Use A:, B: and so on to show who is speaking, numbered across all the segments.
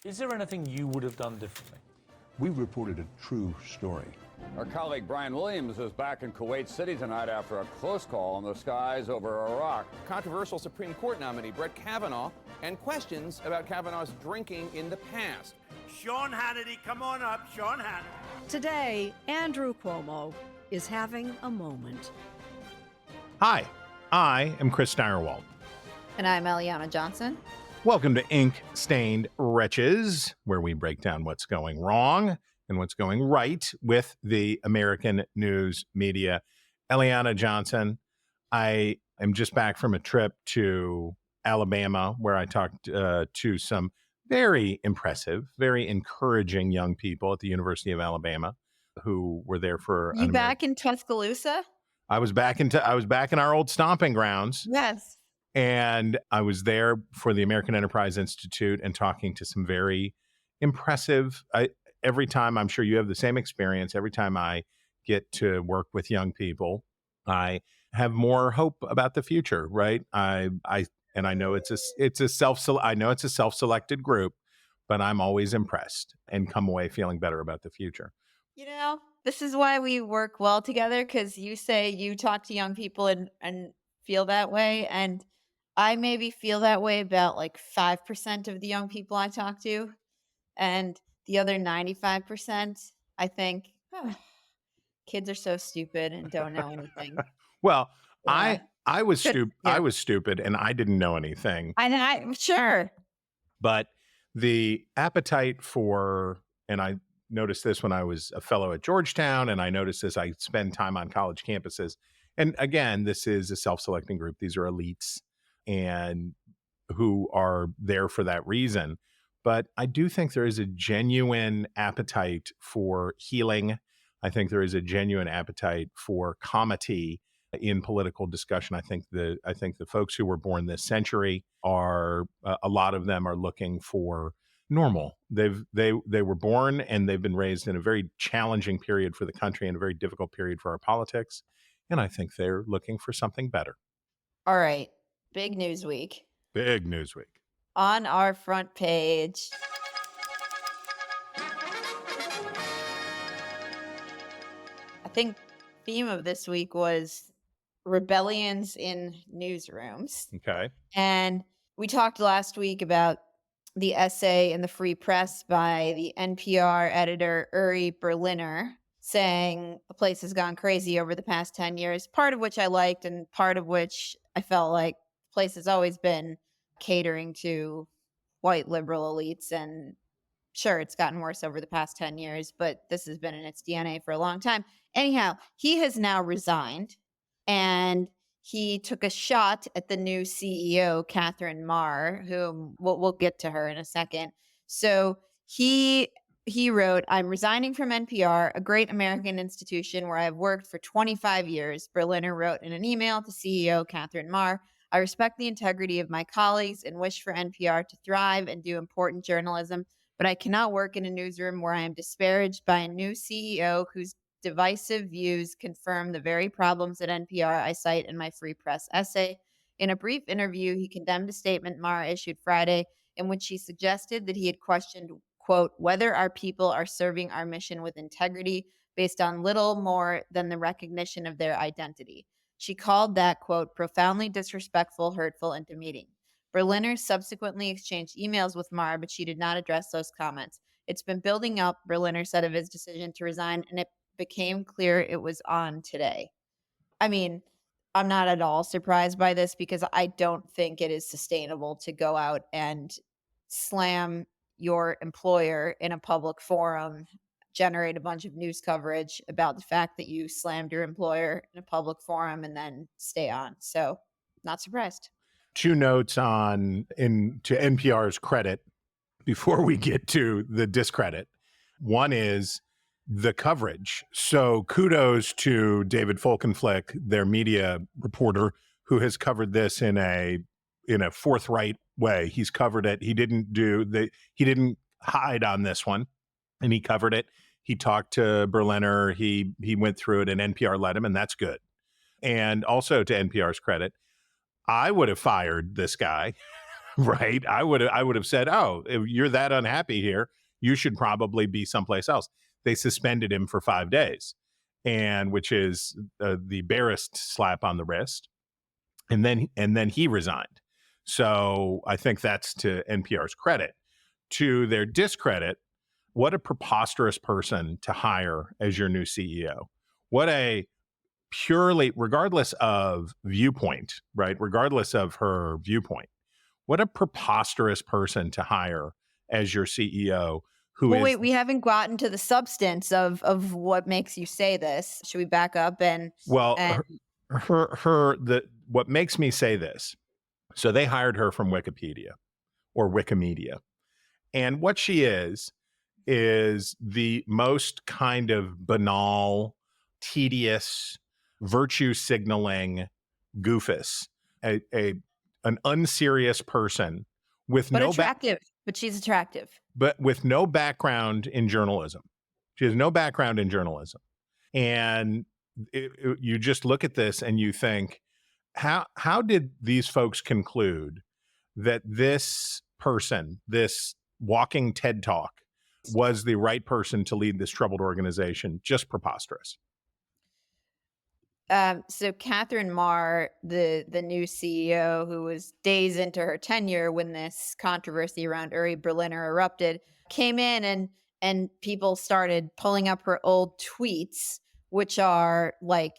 A: Is there anything you would have done differently?
B: We reported a true story.
C: Our colleague Brian Williams is back in Kuwait City tonight after a close call in the skies over Iraq.
D: Controversial Supreme Court nominee Brett Kavanaugh and questions about Kavanaugh's drinking in the past.
E: Sean Hannity, come on up, Sean Hannity.
F: Today, Andrew Cuomo is having a moment.
G: Hi, I am Chris Steyerwalt.
H: And I'm Eliana Johnson.
G: Welcome to Ink Stained Wretches, where we break down what's going wrong and what's going right with the American news media. Eliana Johnson, I am just back from a trip to Alabama where I talked to some very impressive, very encouraging young people at the University of Alabama who were there for.
H: You back in Tuscaloosa?
G: I was back in our old stomping grounds.
H: Yes.
G: And I was there for the American Enterprise Institute and talking to some very impressive. Every time, I'm sure you have the same experience. Every time I get to work with young people, I have more hope about the future. Right? I know it's a self-selected group, but I'm always impressed and come away feeling better about the future.
H: You know, this is why we work well together, because you say you talk to young people and feel that way, and I maybe feel that way about like 5% of the young people I talk to, and the other 95%, I think, kids are so stupid and don't know anything.
G: Well,
H: Yeah.
G: I was stupid.
H: Yeah.
G: I was stupid, and I didn't know anything.
H: I'm sure.
G: But the appetite for, and I noticed this when I was a fellow at Georgetown, and I noticed this, I spend time on college campuses. And again, this is a self-selecting group. These are elites and who are there for that reason. But I do think there is a genuine appetite for healing. I think there is a genuine appetite for comity in political discussion. I think the folks who were born this century are a lot of them are looking for normal. They were born and they've been raised in a very challenging period for the country and a very difficult period for our politics. And I think they're looking for something better.
H: All right. Big news week.
G: Big news week.
H: On our front page, I think theme of this week was rebellions in newsrooms.
G: Okay.
H: And we talked last week about the essay in the Free Press by the NPR editor Uri Berliner saying the place has gone crazy over the past 10 years, part of which I liked and part of which I felt like the place has always been catering to white liberal elites. And sure, it's gotten worse over the past 10 years, but this has been in its DNA for a long time. Anyhow, he has now resigned, and he took a shot at the new CEO, Katherine Maher, whom we'll get to her in a second. So he wrote, "I'm resigning from NPR, a great American institution where I have worked for 25 years. Berliner wrote in an email to CEO Katherine Maher, "I respect the integrity of my colleagues and wish for NPR to thrive and do important journalism, but I cannot work in a newsroom where I am disparaged by a new CEO whose divisive views confirm the very problems at NPR I cite in my Free Press essay." In a brief interview, he condemned a statement Maher issued Friday in which he suggested that he had questioned, quote, "whether our people are serving our mission with integrity based on little more than the recognition of their identity." She called that, quote, "profoundly disrespectful, hurtful, and demeaning." Berliner subsequently exchanged emails with Maher, but she did not address those comments. "It's been building up," Berliner said of his decision to resign, "and it became clear it was on today." I mean, I'm not at all surprised by this because I don't think it is sustainable to go out and slam your employer in a public forum, generate a bunch of news coverage about the fact that you slammed your employer in a public forum, and then stay on. So, not surprised.
G: Two notes to NPR's credit before we get to the discredit. One is the coverage. So kudos to David Folkenflik, their media reporter, who has covered this in a forthright way. He's covered it. He didn't hide on this one, and he covered it. He talked to Berliner. He went through it, and NPR let him, and that's good. And also to NPR's credit, I would have fired this guy right? I would have said, "Oh, if you're that unhappy here, you should probably be someplace else." They suspended him for 5 days, and which is the barest slap on the wrist. And then he resigned. So I think that's to NPR's credit. To their discredit, what a preposterous person to hire as your new CEO. What a purely, regardless of viewpoint, right? Regardless of her viewpoint, what a preposterous person to hire as your CEO.
H: Wait, we haven't gotten to the substance of what makes you say this. Should we back up and
G: what makes me say this? So they hired her from Wikipedia or Wikimedia. And what she is the most kind of banal, tedious, virtue signaling goofus, an unserious person with
H: but she's attractive.
G: But with no background in journalism. She has no background in journalism. And you just look at this and you think, how did these folks conclude that this person, this walking TED Talk, was the right person to lead this troubled organization? Just preposterous.
H: So Katherine Maher, the new CEO, who was days into her tenure when this controversy around Uri Berliner erupted, came in and people started pulling up her old tweets, which are like,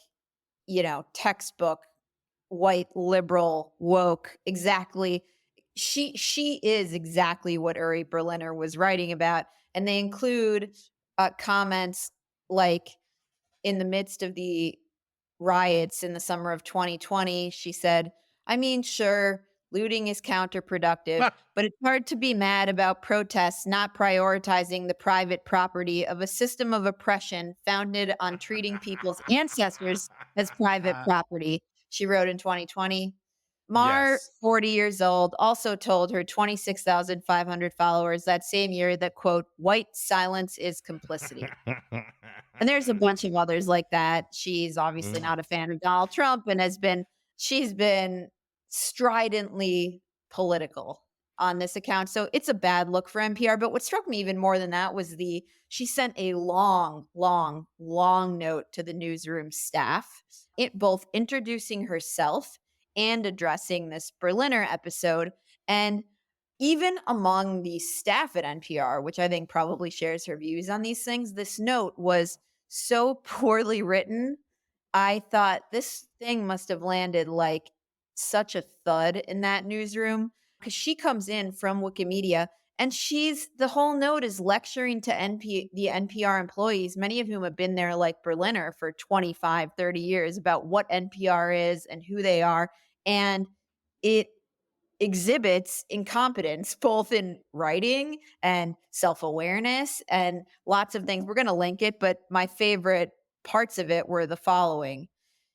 H: textbook white liberal woke. Exactly. She is exactly what Uri Berliner was writing about, and they include comments like, in the midst of the riots in the summer of 2020, she said, "I mean, sure, looting is counterproductive, but it's hard to be mad about protests not prioritizing the private property of a system of oppression founded on treating people's ancestors as private property," she wrote in 2020. Maher,
G: Yes.
H: 40 years old, also told her 26,500 followers that same year that, quote, "white silence is complicity." And there's a bunch of others like that. She's obviously not a fan of Donald Trump and she's been stridently political on this account. So it's a bad look for NPR. But what struck me even more than that was she sent a long, long, long note to the newsroom staff, both introducing herself and addressing this Berliner episode. And even among the staff at NPR, which I think probably shares her views on these things, this note was so poorly written. I thought this thing must have landed like such a thud in that newsroom, because she comes in from Wikimedia and the whole note is lecturing to the NPR employees, many of whom have been there like Berliner for 25, 30 years, about what NPR is and who they are. And it exhibits incompetence, both in writing and self-awareness and lots of things. We're going to link it, but my favorite parts of it were the following.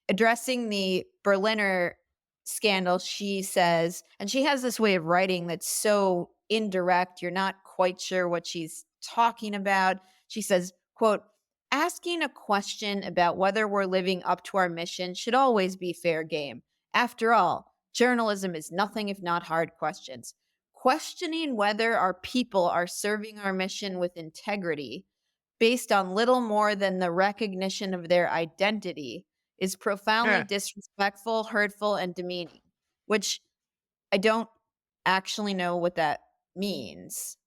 H: Addressing the Berliner scandal, she says, and she has this way of writing that's so indirect, you're not quite sure what she's talking about. She says, quote, "Asking a question about whether we're living up to our mission should always be fair game. After all, journalism is nothing if not hard questions. Questioning whether our people are serving our mission with integrity based on little more than the recognition of their identity is profoundly disrespectful, hurtful, and demeaning," which I don't actually know what that means.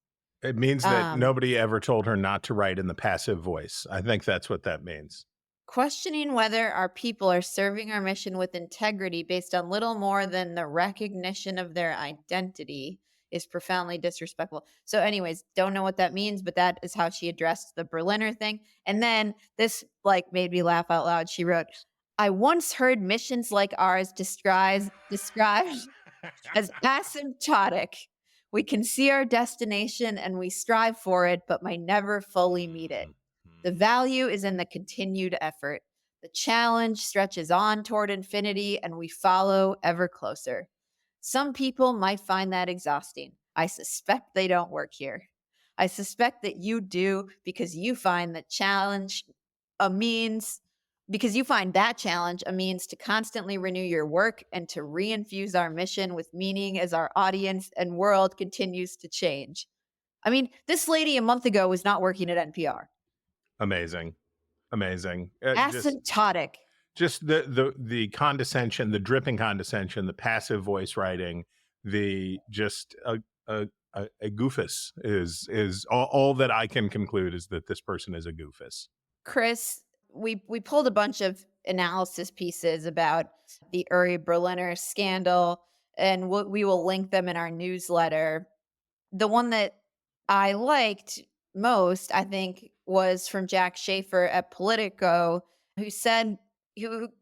G: It means that nobody ever told her not to write in the passive voice. I think that's what that means.
H: Questioning whether our people are serving our mission with integrity based on little more than the recognition of their identity is profoundly disrespectful. So anyways, don't know what that means, but that is how she addressed the Berliner thing. And then this made me laugh out loud. She wrote, "I once heard missions like ours described as asymptotic. We can see our destination and we strive for it, but might never fully meet it. The value is in the continued effort. The challenge stretches on toward infinity and we follow ever closer. Some people might find that exhausting. I suspect they don't work here. I suspect that you do, because you find the challenge a means because you find that challenge a means to constantly renew your work and to reinfuse our mission with meaning as our audience and world continues to change. I mean, this lady a month ago was not working at NPR.
G: Amazing.
H: Asymptotic.
G: Just the condescension, the dripping condescension, the passive voice writing, the just a goofus is all that I can conclude is that this person is a goofus.
H: Chris, we pulled a bunch of analysis pieces about the Uri Berliner scandal, and we will link them in our newsletter. The one that I liked most, I think, was from Jack Schaefer at Politico, who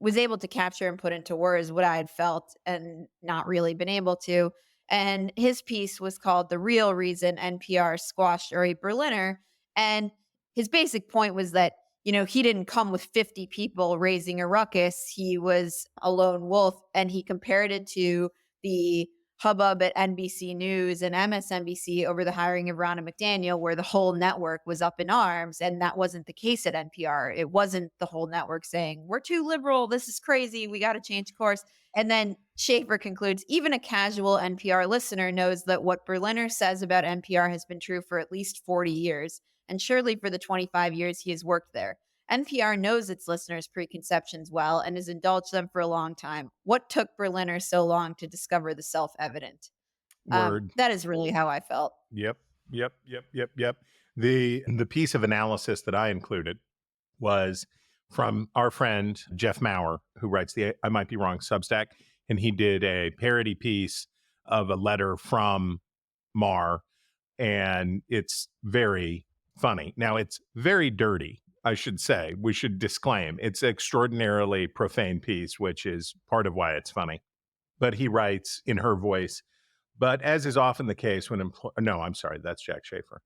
H: was able to capture and put into words what I had felt and not really been able to. And his piece was called "The Real Reason NPR Squashed Uri Berliner." And his basic point was that, he didn't come with 50 people raising a ruckus. He was a lone wolf, and he compared it to the hubbub at NBC News and MSNBC over the hiring of Ronna McDaniel, where the whole network was up in arms. And that wasn't the case at NPR. It wasn't the whole network saying, we're too liberal, this is crazy, we got to change course. And then Schaefer concludes, even a casual NPR listener knows that what Berliner says about NPR has been true for at least 40 years, and surely for the 25 years he has worked there. NPR knows its listeners' preconceptions well and has indulged them for a long time. What took Berliner so long to discover the self-evident?
G: Word.
H: That is really how I felt.
G: Yep. The piece of analysis that I included was from our friend Jeff Maurer, who writes the I Might Be Wrong Substack, and he did a parody piece of a letter from Maher, and it's very funny. Now, it's very dirty, I should say. We should disclaim it's an extraordinarily profane piece, which is part of why it's funny. But he writes in her voice, but as is often the case when no, I'm sorry, that's Jack Schaefer.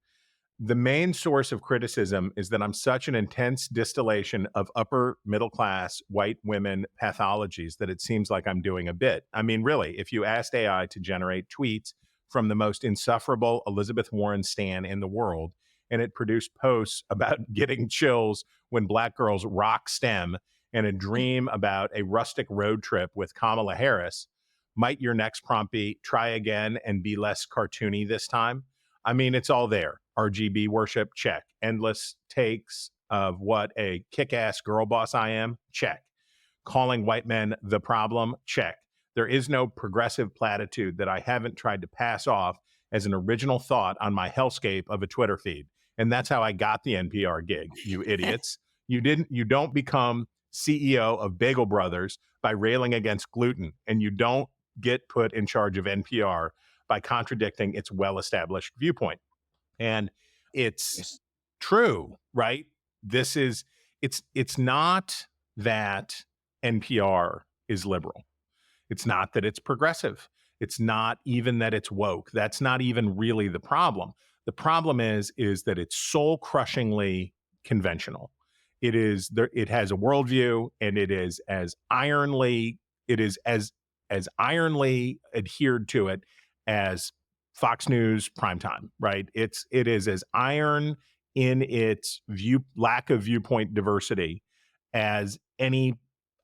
G: The main source of criticism is that I'm such an intense distillation of upper middle class white women pathologies that it seems like I'm doing a bit. I mean, really, if you asked AI to generate tweets from the most insufferable Elizabeth Warren stan in the world, and it produced posts about getting chills when black girls rock STEM and a dream about a rustic road trip with Kamala Harris, might your next prompt be try again and be less cartoony this time? I mean, it's all there. RGB worship, check. Endless takes of what a kick-ass girl boss I am, check. Calling white men the problem, check. There is no progressive platitude that I haven't tried to pass off as an original thought on my hellscape of a Twitter feed. And that's how I got the NPR gig, you idiots. You don't become CEO of Bagel Brothers by railing against gluten, and you don't get put in charge of NPR by contradicting its well-established viewpoint. And it's true, right? It's not that NPR is liberal. It's not that it's progressive. It's not even that it's woke. That's not even really the problem. The problem is that it's soul-crushingly conventional. It has a worldview, and it is as ironly adhered to it as Fox News primetime, right? It is as iron in its lack of viewpoint diversity as any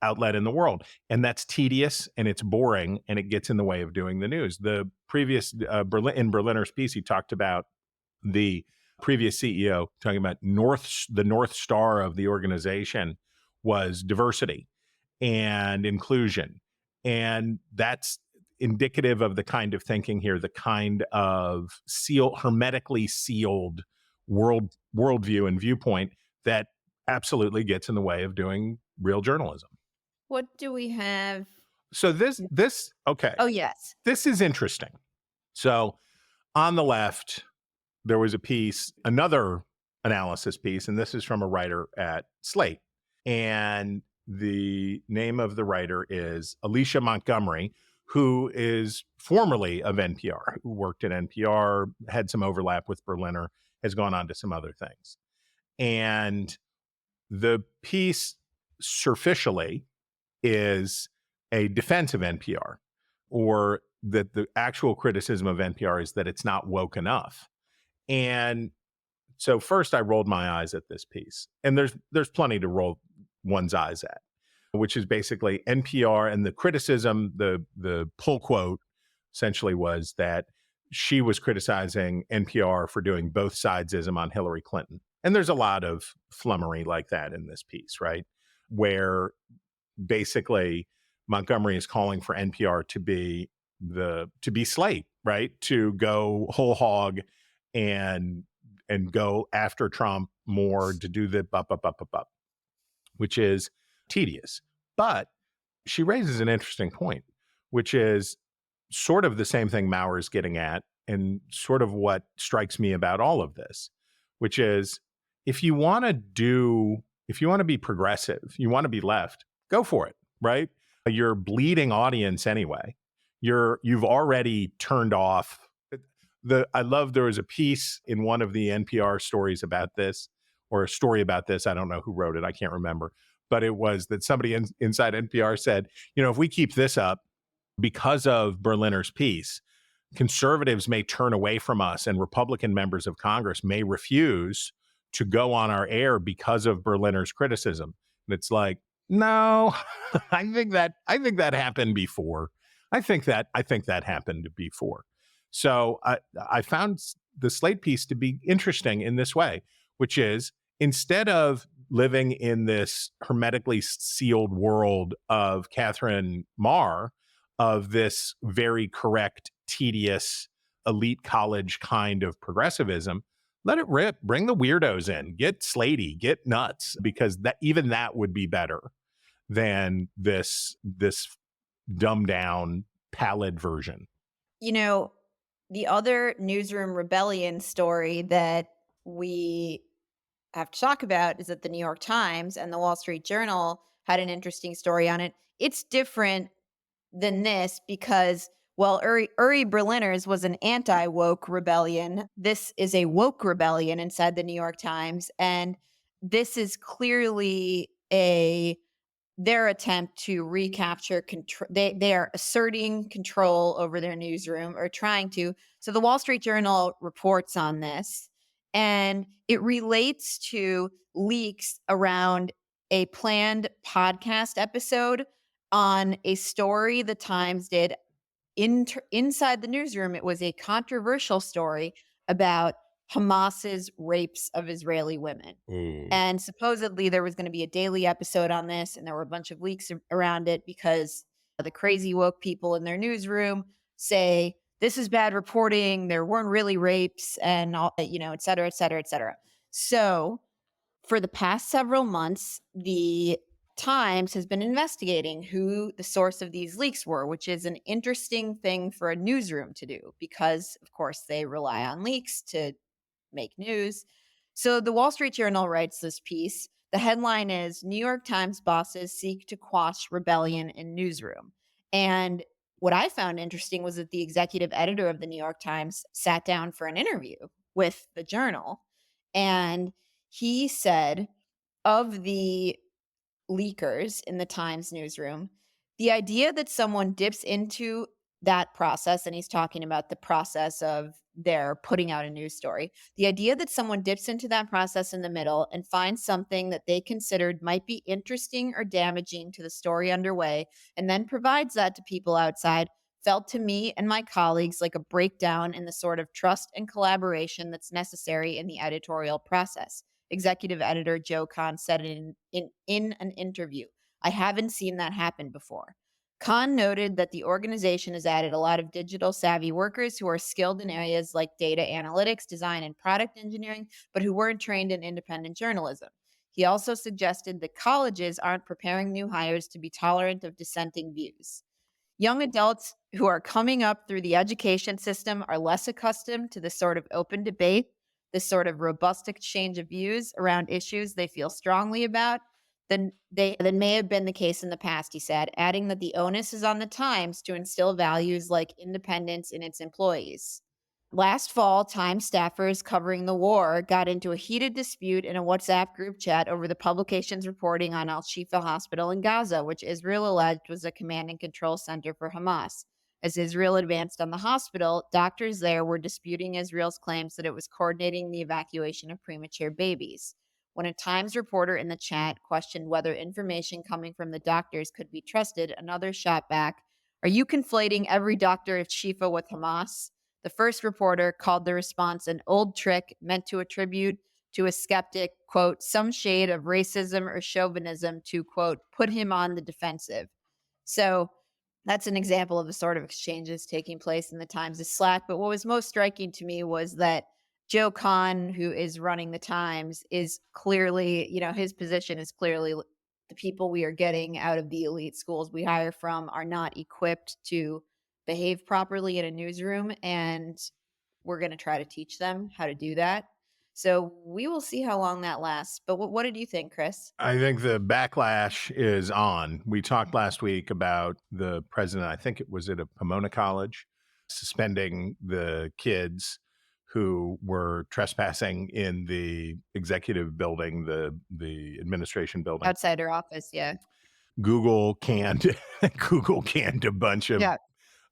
G: outlet in the world. And that's tedious, and it's boring, and it gets in the way of doing the news. The previous in Berliner's piece, he talked about the previous CEO talking about the North Star of the organization was diversity and inclusion. And that's indicative of the kind of thinking here, the kind of hermetically sealed worldview and viewpoint that absolutely gets in the way of doing real journalism.
H: What do we have?
G: So this okay.
H: Oh, yes.
G: This is interesting. So on the left, there was a piece, another analysis piece, and this is from a writer at Slate. And the name of the writer is Alicia Montgomery, who is formerly of NPR, who worked at NPR, had some overlap with Berliner, has gone on to some other things. And the piece superficially is a defense of NPR, or that the actual criticism of NPR is that it's not woke enough. And so first I rolled my eyes at this piece, and there's plenty to roll one's eyes at, which is basically NPR. And the criticism, the pull quote essentially was that she was criticizing NPR for doing both sidesism on Hillary Clinton. And there's a lot of flummery like that in this piece, right? Where basically Montgomery is calling for NPR to be Slate, right? To go whole hog and go after Trump more, to do the up, which is tedious. But she raises an interesting point, which is sort of the same thing Maher is getting at, and sort of what strikes me about all of this, which is if you want to be progressive, you want to be left, go for it, right? You're bleeding audience anyway. You've already turned off I love there was a piece in one of the NPR stories about this, or a story about this. I don't know who wrote it. I can't remember. But it was that somebody inside NPR said, if we keep this up because of Berliner's piece, conservatives may turn away from us and Republican members of Congress may refuse to go on our air because of Berliner's criticism. And it's like, no, I think that happened before. I think that happened before. So I found the Slate piece to be interesting in this way, which is instead of living in this hermetically sealed world of Katherine Maher, of this very correct, tedious, elite college kind of progressivism, let it rip. Bring the weirdos in. Get Slatey. Get nuts, because that would be better than this dumbed down, pallid version.
H: The other Newsroom Rebellion story that we have to talk about is that the New York Times and the Wall Street Journal had an interesting story on it. It's different than this because, well, Uri Berliner's was an anti-woke rebellion. This is a woke rebellion inside the New York Times. And this is clearly their attempt to recapture control. They are asserting control over their newsroom, or trying to. So the Wall Street Journal reports on this, and it relates to leaks around a planned podcast episode on a story the Times did inside the newsroom. It was a controversial story about Hamas's rapes of Israeli women. And supposedly there was going to be a daily episode on this, and there were a bunch of leaks around it because the crazy woke people in their newsroom say this is bad reporting, there weren't really rapes, and all, et cetera, et cetera, et cetera. So for the past several months, the Times has been investigating who the source of these leaks were, which is an interesting thing for a newsroom to do because, of course, they rely on leaks to make news. So the Wall Street Journal writes this piece. The headline is New York Times bosses seek to quash rebellion in newsroom. And what I found interesting was that the executive editor of the New York Times sat down for an interview with the Journal. And he said of the leakers in the Times newsroom, the idea that someone dips into that process, and he's talking about the process of their putting out a news story, the idea that someone dips into that process in the middle and finds something that they considered might be interesting or damaging to the story underway, and then provides that to people outside, felt to me and my colleagues like a breakdown in the sort of trust and collaboration that's necessary in the editorial process. Executive editor Joe Kahn said it in an interview. I haven't seen that happen before. Kahn noted that the organization has added a lot of digital savvy workers who are skilled in areas like data analytics, design, and product engineering, but who weren't trained in independent journalism. He also suggested that colleges aren't preparing new hires to be tolerant of dissenting views. Young adults who are coming up through the education system are less accustomed to this sort of open debate, this sort of robust exchange of views around issues they feel strongly about than may have been the case in the past, he said, adding that the onus is on the Times to instill values like independence in its employees. Last fall, Times staffers covering the war got into a heated dispute in a WhatsApp group chat over the publication's reporting on Al-Shifa Hospital in Gaza, which Israel alleged was a command and control center for Hamas. As Israel advanced on the hospital, doctors there were disputing Israel's claims that it was coordinating the evacuation of premature babies. When a Times reporter in the chat questioned whether information coming from the doctors could be trusted, another shot back, "Are you conflating every doctor of Shifa with Hamas?" The first reporter called the response an old trick meant to attribute to a skeptic, quote, some shade of racism or chauvinism to, quote, put him on the defensive. So that's an example of the sort of exchanges taking place in the Times' Slack. But what was most striking to me was that Joe Kahn, who is running the Times, is clearly, his position is clearly the people we are getting out of the elite schools we hire from are not equipped to behave properly in a newsroom, and we're going to try to teach them how to do that. So we will see how long that lasts. But what did you think, Chris?
G: I think the backlash is on. We talked last week about the president, I think it was at a Pomona College, suspending the kids who were trespassing in the executive building, the administration building.
H: Outside her office, yeah.
G: Google canned a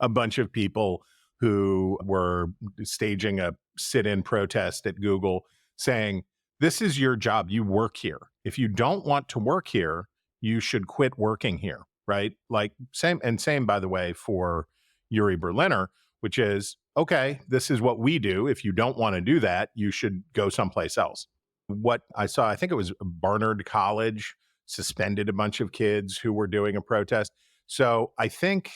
G: bunch of people who were staging a sit-in protest at Google saying, this is your job. You work here. If you don't want to work here, you should quit working here, right? Like same, by the way, for Uri Berliner, which is, okay, this is what we do. If you don't want to do that, you should go someplace else. What I saw, I think it was Barnard College, suspended a bunch of kids who were doing a protest. So I think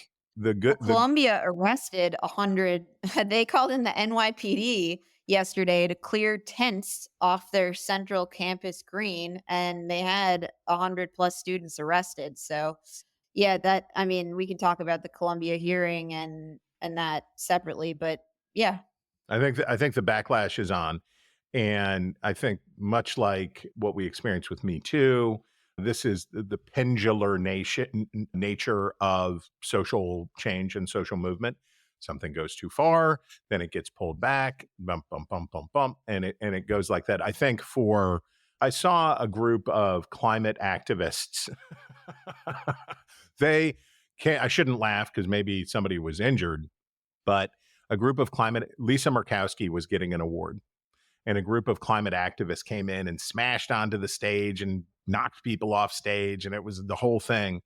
H: Columbia arrested 100. They called in the NYPD yesterday to clear tents off their central campus green, and they had 100 plus students arrested. So yeah, we can talk about the Columbia hearing and that separately, but yeah.
G: I think the backlash is on. And I think much like what we experienced with Me Too, this is the pendular nature of social change and social movement. Something goes too far, then it gets pulled back, bump, bump, bump, bump, bump, and it goes like that. I think I saw a group of climate activists. I shouldn't laugh because maybe somebody was injured, but a group of Lisa Murkowski was getting an award. And a group of climate activists came in and smashed onto the stage and knocked people off stage. And it was the whole thing.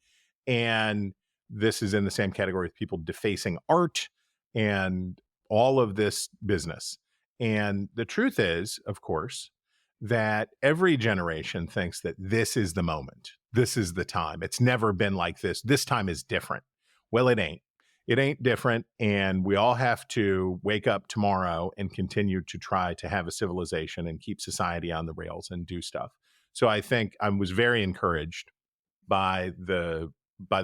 G: And this is in the same category of people defacing art and all of this business. And the truth is, of course, that every generation thinks that this is the moment. This is the time. It's never been like this. This time is different. Well, it ain't. It ain't different, and we all have to wake up tomorrow and continue to try to have a civilization and keep society on the rails and do stuff. So I think I was very encouraged by the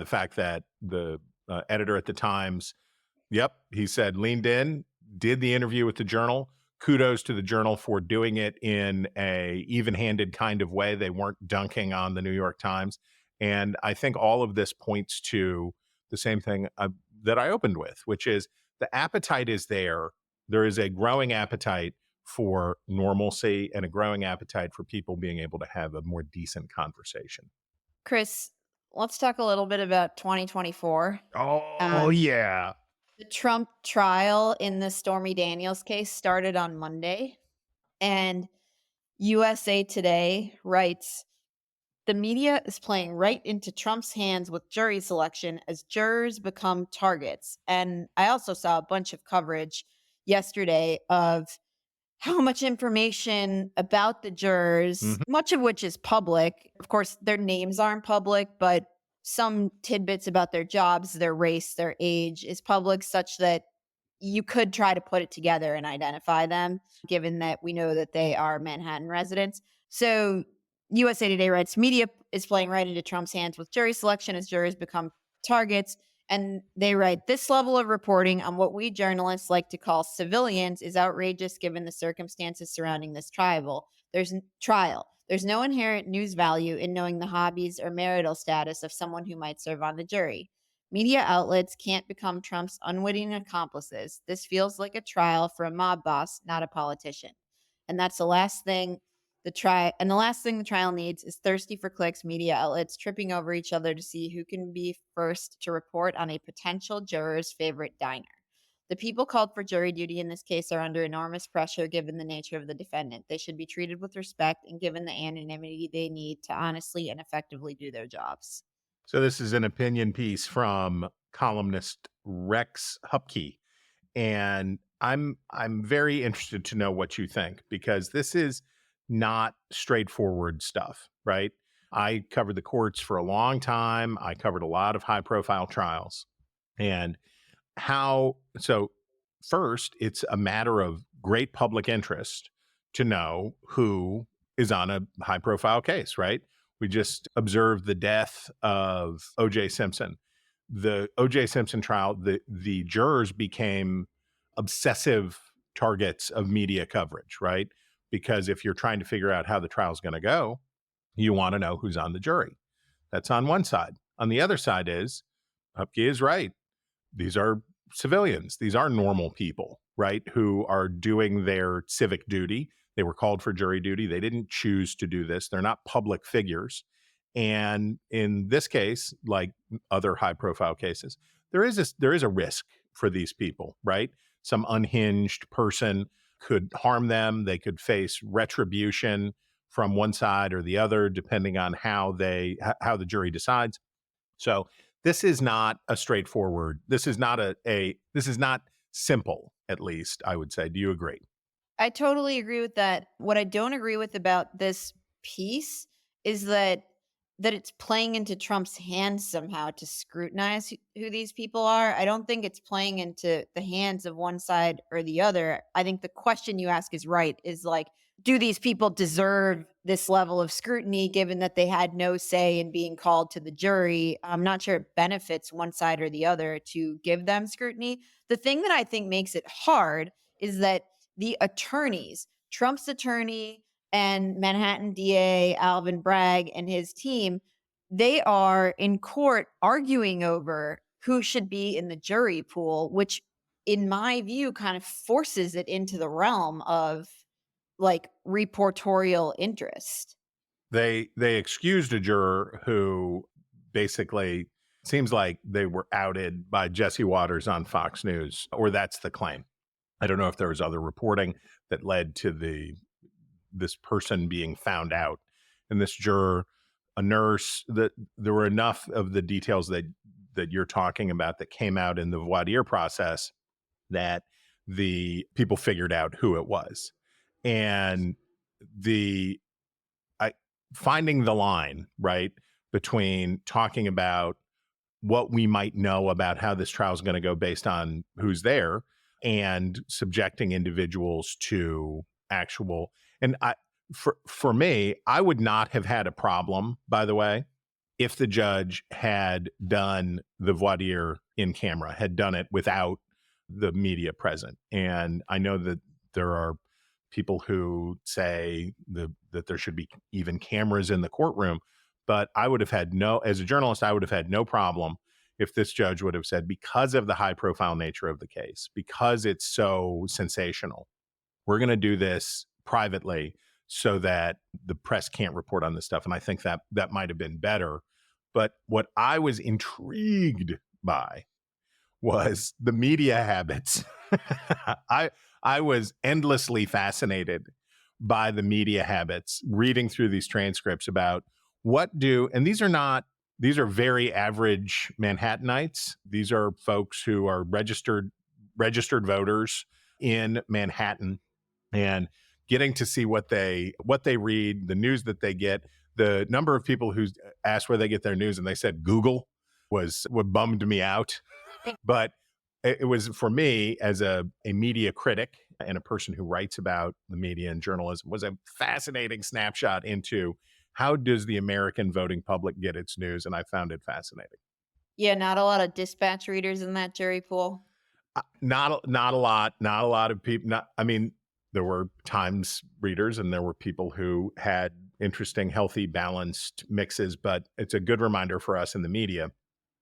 G: fact that the editor at the Times, he said, leaned in, did the interview with the Journal. Kudos to the Journal for doing it in a even-handed kind of way. They weren't dunking on the New York Times. And I think all of this points to the same thing that I opened with, which is the appetite is there. There is a growing appetite for normalcy and a growing appetite for people being able to have a more decent conversation.
H: Chris, let's talk a little bit about 2024.
G: Oh, yeah.
H: The Trump trial in the Stormy Daniels case started on Monday, and USA Today writes, the media is playing right into Trump's hands with jury selection as jurors become targets. And I also saw a bunch of coverage yesterday of how much information about the jurors, much of which is public. Of course, their names aren't public, but some tidbits about their jobs, their race, their age is public, such that you could try to put it together and identify them, given that we know that they are Manhattan residents. So USA Today writes, media is playing right into Trump's hands with jury selection as jurors become targets. And they write, this level of reporting on what we journalists like to call civilians is outrageous given the circumstances surrounding this trial. There's no inherent news value in knowing the hobbies or marital status of someone who might serve on the jury. Media outlets can't become Trump's unwitting accomplices. This feels like a trial for a mob boss, not a politician. And that's the last thing the trial needs is thirsty for clicks media outlets tripping over each other to see who can be first to report on a potential juror's favorite diner. The people called for jury duty in this case are under enormous pressure given the nature of the defendant. They should be treated with respect and given the anonymity they need to honestly and effectively do their jobs.
G: So this is an opinion piece from columnist Rex Hupke. And I'm very interested to know what you think, because this is not straightforward stuff, right? I covered the courts for a long time. I covered a lot of high profile trials. And so first, it's a matter of great public interest to know who is on a high profile case, right? We just observed the death of O.J. Simpson. The O.J. Simpson trial, the jurors became obsessive targets of media coverage, right? Because if you're trying to figure out how the trial is going to go, you want to know who's on the jury. That's on one side. On the other side is, Hupke is right. These are civilians. These are normal people, right? Who are doing their civic duty. They were called for jury duty. They didn't choose to do this. They're not public figures. And in this case, like other high profile cases, there is a risk for these people, right? Some unhinged person could harm them. They could face retribution from one side or the other, depending on how the jury decides. So this is not a straightforward. This is not this is not simple, at least, I would say. Do you agree?
H: I totally agree with that. What I don't agree with about this piece is that it's playing into Trump's hands somehow to scrutinize who these people are. I don't think it's playing into the hands of one side or the other. I think the question you ask is right, is like, do these people deserve this level of scrutiny given that they had no say in being called to the jury? I'm not sure it benefits one side or the other to give them scrutiny. The thing that I think makes it hard is that the attorneys, Trump's attorney and Manhattan DA Alvin Bragg and his team, they are in court arguing over who should be in the jury pool, which in my view kind of forces it into the realm of like reportorial interest.
G: They excused a juror who basically seems like they were outed by Jesse Waters on Fox News, or that's the claim. I don't know if there was other reporting that led to this person being found out. And this juror, a nurse, that there were enough of the details that you're talking about that came out in the voir dire process that the people figured out who it was. And finding the line, right, between talking about what we might know about how this trial is going to go based on who's there and subjecting individuals to actual. And for me, I would not have had a problem, by the way, if the judge had done the voir dire in camera, had done it without the media present. And I know that there are people who say that there should be even cameras in the courtroom, but I would have had as a journalist, I would have had no problem if this judge would have said, because of the high profile nature of the case, because it's so sensational, we're going to do this privately so that the press can't report on this stuff. And I think that might have been better. But what I was intrigued by was the media habits. I was endlessly fascinated by the media habits, reading through these transcripts about and these are very average Manhattanites. These are folks who are registered voters in Manhattan, and getting to see what they read, the news that they get. The number of people who asked where they get their news and they said Google was what bummed me out. But it was, for me, as a media critic and a person who writes about the media and journalism, was a fascinating snapshot into how does the American voting public get its news, and I found it fascinating.
H: Yeah, not a lot of dispatch readers in that jury pool.
G: Not a lot of people. There were Times readers, and there were people who had interesting, healthy, balanced mixes. But it's a good reminder for us in the media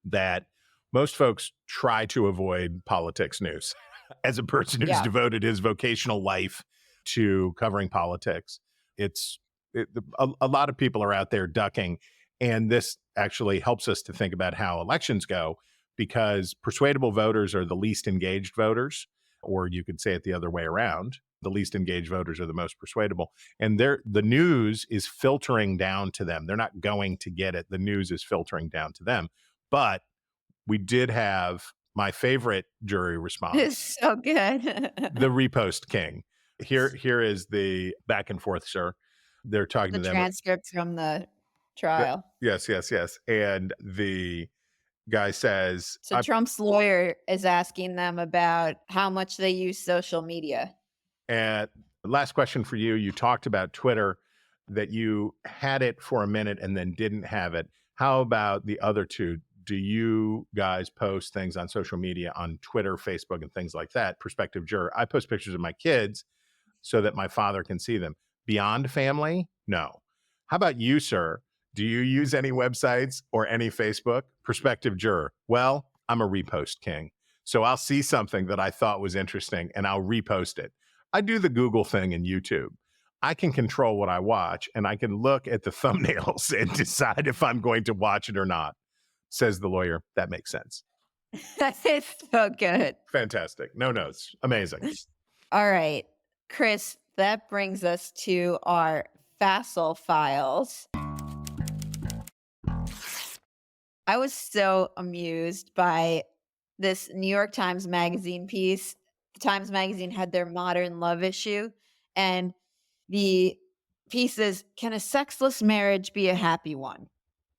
G: that most folks try to avoid politics news. As a person who's devoted his vocational life to covering politics, a lot of people are out there ducking. And this actually helps us to think about how elections go, because persuadable voters are the least engaged voters, or you could say it the other way around. The least engaged voters are the most persuadable. And the news is filtering down to them. They're not going to get it. The news is filtering down to them. But we did have my favorite jury response.
H: It's so good.
G: The repost king. Here is the back and forth, sir. They're talking
H: The
G: to them.
H: transcript from the trial.
G: Yes. And the guy says,
H: So Trump's lawyer is asking them about how much they use social media.
G: and last question for you. You talked about Twitter, that you had it for a minute and then didn't have it. How about the other two? Do you guys post things on social media, on Twitter, Facebook, and things like that? Prospective juror. I post pictures of my kids so that my father can see them. Beyond family? No. How about you, sir? Do you use any websites or any Facebook? Prospective juror. Well, I'm a repost king. So I'll see something that I thought was interesting and I'll repost it. I do the Google thing in YouTube. I can control what I watch and I can look at the thumbnails and decide if I'm going to watch it or not. Says the lawyer. That makes sense.
H: It's so good.
G: Fantastic. No notes. Amazing.
H: All right, Chris, that brings us to our facile files. I was so amused by this New York Times Magazine piece. The Times Magazine had their Modern Love issue, and the piece is, "Can a sexless marriage be a happy one?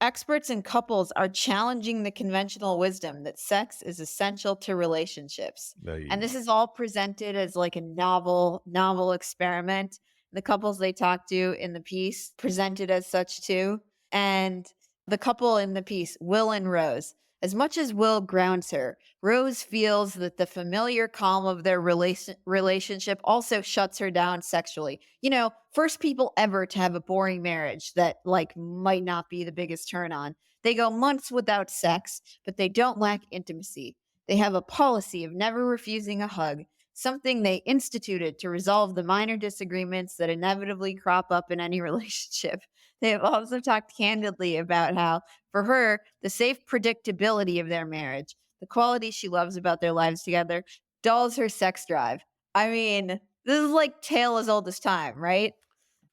H: Experts and couples are challenging the conventional wisdom that sex is essential to relationships." And this is all presented as like a novel experiment. The couples they talk to in the piece presented as such too. And the couple in the piece, Will and Rose, as much as Will grounds her, Rose feels that the familiar calm of their relationship also shuts her down sexually. You know, first people ever to have a boring marriage that like might not be the biggest turn on. They go months without sex, but they don't lack intimacy. They have a policy of never refusing a hug, something they instituted to resolve the minor disagreements that inevitably crop up in any relationship. They have also talked candidly about how, for her, the safe predictability of their marriage, the quality she loves about their lives together, dulls her sex drive. I mean, this is like tale as old as time, right?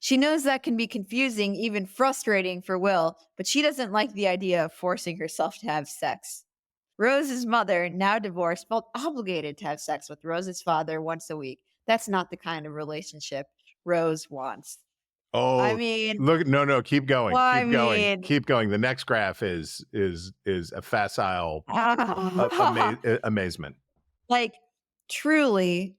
H: She knows that can be confusing, even frustrating for Will, but she doesn't like the idea of forcing herself to have sex. Rose's mother, now divorced, felt obligated to have sex with Rose's father once a week. That's not the kind of relationship Rose wants.
G: Oh,
H: I mean,
G: look, no, keep going.
H: Well,
G: keep going.
H: I mean-
G: Keep going. The next graph is a facile amazement.
H: like truly,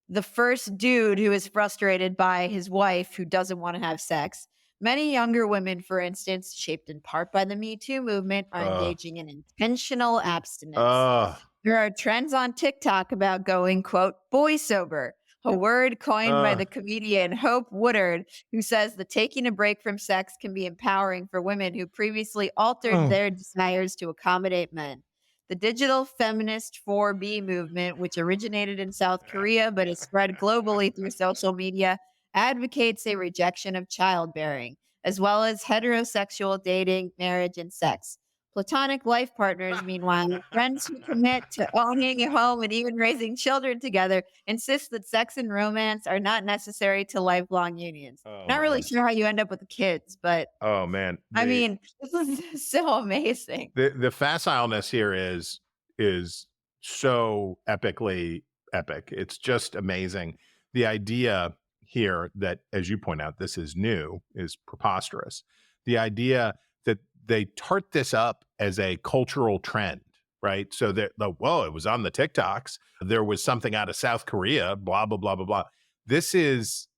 H: the first dude who is frustrated by his wife who doesn't want to have sex. Many younger women, for instance, shaped in part by the Me Too movement, are engaging in intentional abstinence. There are trends on TikTok about going, quote, boy sober, a word coined by the comedian Hope Woodard, who says that taking a break from sex can be empowering for women who previously altered their desires to accommodate men. The digital feminist 4B movement, which originated in South Korea but is spread globally through social media, advocates a rejection of childbearing, as well as heterosexual dating, marriage, and sex. Platonic life partners, meanwhile, friends who commit to owning a home and even raising children together, insist that sex and romance are not necessary to lifelong unions. Not really sure how you end up with the kids, but
G: oh man,
H: I mean, this is so amazing.
G: the facileness here is so epically epic. It's just amazing. The idea here that, as you point out, this is new, is preposterous. The idea that they tart this up as a cultural trend, right? So that, whoa, it was on the TikToks. There was something out of South Korea, blah, blah, blah, blah, blah. This is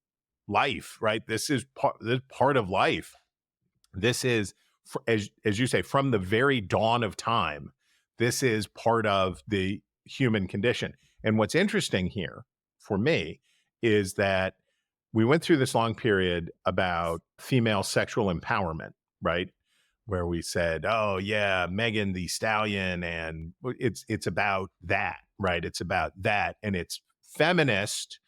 G: life, right? This is part of life. This is, as you say, from the very dawn of time, this is part of the human condition. And what's interesting here for me is that we went through this long period about female sexual empowerment, right? Where we said, oh yeah, Megan Thee Stallion, and it's about that, right? It's about that, and it's feminist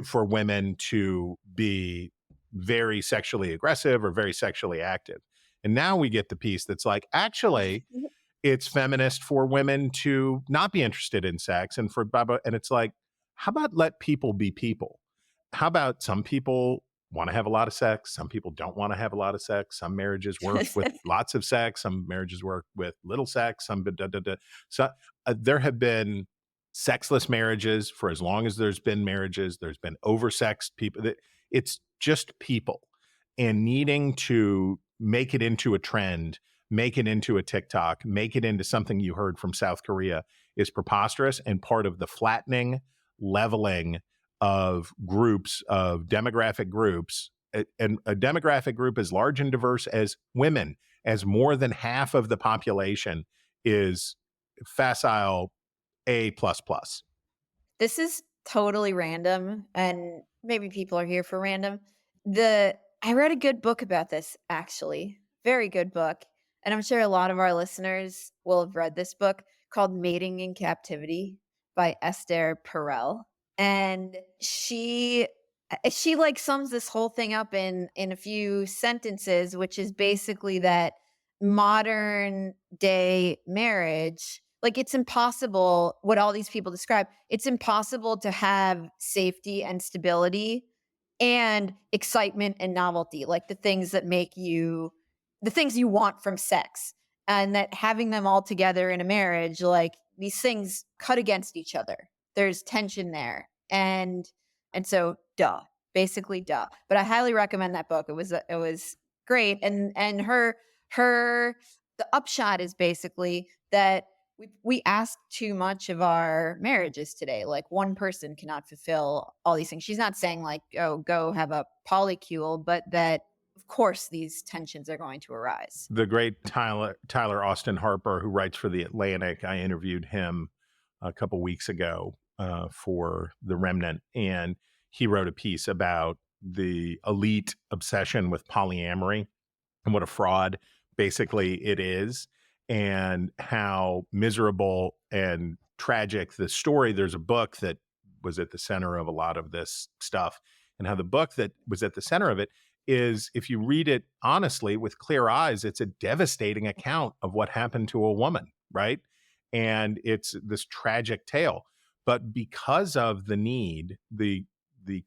G: for women to be very sexually aggressive or very sexually active. And now we get the piece that's like, actually, It's feminist for women to not be interested in sex, and it's like, how about let people be people? How about some people want to have a lot of sex, some people don't want to have a lot of sex, some marriages work with lots of sex, some marriages work with little sex, some so there have been sexless marriages for as long as there's been marriages. There's been oversexed people. It's just people, and needing to make it into a trend, make it into a TikTok, make it into something you heard from South Korea is preposterous and part of the flattening, leveling of groups, of demographic groups, and a demographic group as large and diverse as women, as more than half of the population is facile A++.
H: This is totally random, and maybe people are here for random. I read a good book about this, actually. Very good book. And I'm sure a lot of our listeners will have read this book called Mating in Captivity by Esther Perel. And she like sums this whole thing up in a few sentences, which is basically that modern day marriage, like, it's impossible, what all these people describe, it's impossible to have safety and stability and excitement and novelty, like the things you want from sex, and that having them all together in a marriage, like, these things cut against each other. There's tension there. And so basically duh. But I highly recommend that book. It was great. And the upshot is basically that we ask too much of our marriages today. Like, one person cannot fulfill all these things. She's not saying like, oh, go have a polycule, but that of course these tensions are going to arise.
G: The great Tyler Austin Harper, who writes for The Atlantic, I interviewed him a couple weeks ago for The Remnant, and he wrote a piece about the elite obsession with polyamory and what a fraud basically it is, and how miserable and tragic the story. There's a book that was at the center of a lot of this stuff, and how the book that was at the center of it is, if you read it honestly with clear eyes, it's a devastating account of what happened to a woman, right? And it's this tragic tale. But because of the need, the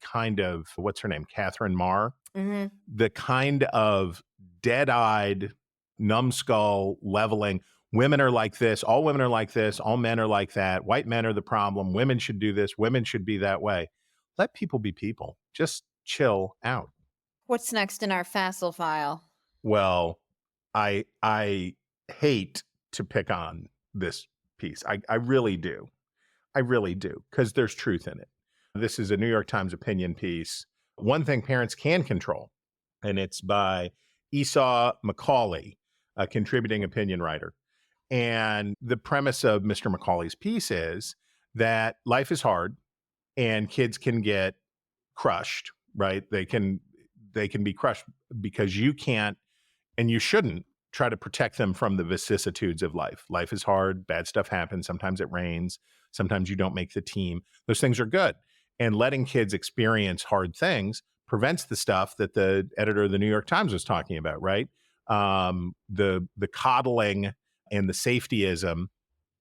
G: kind of, what's her name, Katherine Maher,
H: Mm-hmm.
G: the kind of dead-eyed, numbskull leveling, women are like this, all women are like this, all men are like that, white men are the problem, women should do this, women should be that way. Let people be people. Just chill out.
H: What's next in our facile file?
G: Well, I hate to pick on this piece. I really do. I really do, because there's truth in it. This is a New York Times opinion piece. One thing parents can control, and it's by Esau McCauley, a contributing opinion writer. And the premise of Mr. McCauley's piece is that life is hard and kids can get crushed, right? They can be crushed because you can't, and you shouldn't, try to protect them from the vicissitudes of life. Life is hard. Bad stuff happens. Sometimes it rains. Sometimes you don't make the team. Those things are good. And letting kids experience hard things prevents the stuff that the editor of the New York Times was talking about, right? The coddling and the safetyism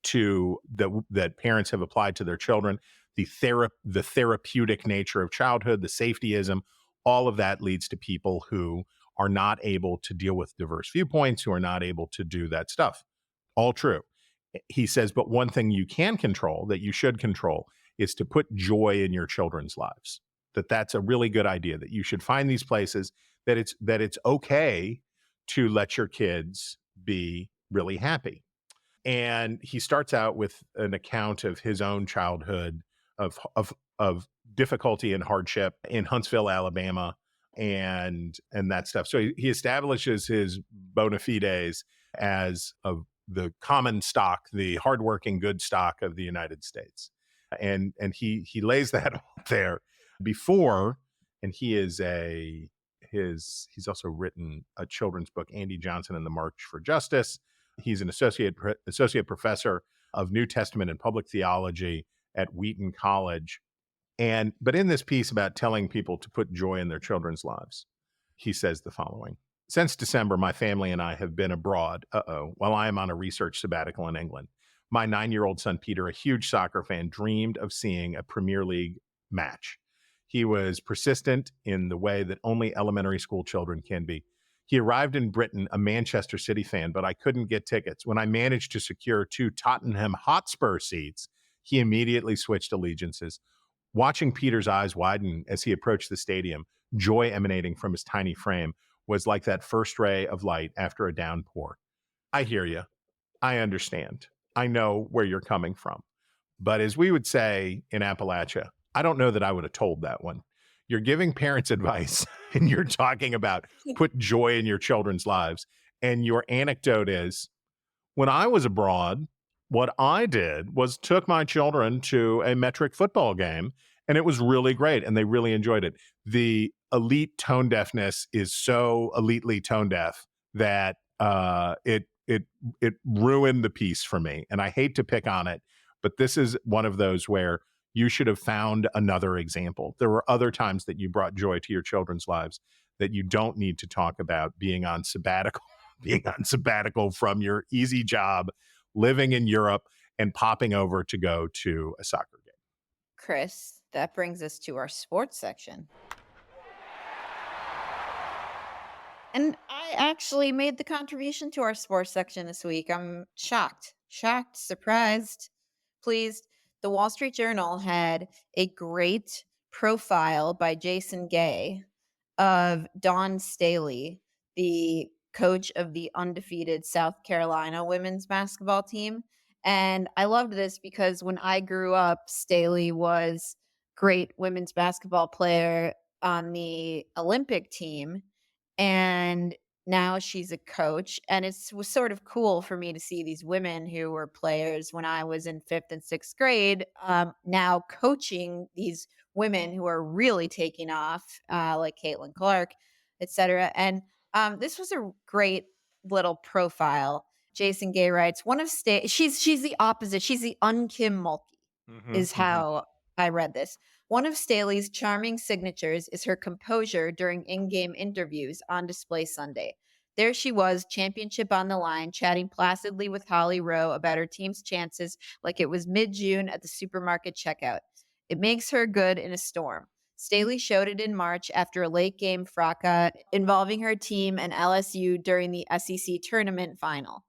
G: that parents have applied to their children, the therapeutic nature of childhood, the safetyism, all of that leads to people who are not able to deal with diverse viewpoints, who are not able to do that stuff. All true. He says, but one thing you can control, that you should control, is to put joy in your children's lives. That's a really good idea, that you should find these places that it's okay to let your kids be really happy. And he starts out with an account of his own childhood of difficulty and hardship in Huntsville, Alabama, and that stuff. So he establishes his bona fides as of the common stock, the hardworking good stock of the United States. And he lays that out there before, and he's also written a children's book, Andy Johnson and the March for Justice. He's an associate professor of New Testament and public theology at Wheaton College. But in this piece about telling people to put joy in their children's lives, he says the following: Since December, my family and I have been abroad, while I am on a research sabbatical in England. My 9-year-old son, Peter, a huge soccer fan, dreamed of seeing a Premier League match. He was persistent in the way that only elementary school children can be. He arrived in Britain, a Manchester City fan, but I couldn't get tickets. When I managed to secure 2 Tottenham Hotspur seats, he immediately switched allegiances. Watching Peter's eyes widen as he approached the stadium, joy emanating from his tiny frame, was like that first ray of light after a downpour. I hear you. I understand. I know where you're coming from. But as we would say in Appalachia, I don't know that I would have told that one. You're giving parents advice and you're talking about put joy in your children's lives. And your anecdote is, when I was abroad, what I did was took my children to a metric football game, and it was really great, and they really enjoyed it. The elite tone deafness is so elitely tone deaf that it ruined the piece for me, and I hate to pick on it, but this is one of those where you should have found another example. There were other times that you brought joy to your children's lives that you don't need to talk about being on sabbatical, being on sabbatical from your easy job, living in Europe, and popping over to go to a soccer game.
H: Chris, that brings us to our sports section. And I actually made the contribution to our sports section this week. I'm shocked, surprised, pleased. The Wall Street Journal had a great profile by Jason Gay of Dawn Staley, the coach of the undefeated South Carolina women's basketball team. And I loved this because when I grew up, Staley was a great women's basketball player on the Olympic team. And now she's a coach. And it was sort of cool for me to see these women who were players when I was in 5th and 6th grade now coaching these women who are really taking off, like Caitlin Clark, etc. And this was a great little profile. Jason Gay writes, she's the opposite. She's the un-Kim Mulkey, is how I read this. One of Staley's charming signatures is her composure during in-game interviews on display Sunday. There she was, championship on the line, chatting placidly with Holly Rowe about her team's chances like it was mid-June at the supermarket checkout. It makes her good in a storm. Staley showed it in March after a late-game fracas involving her team and LSU during the SEC tournament final.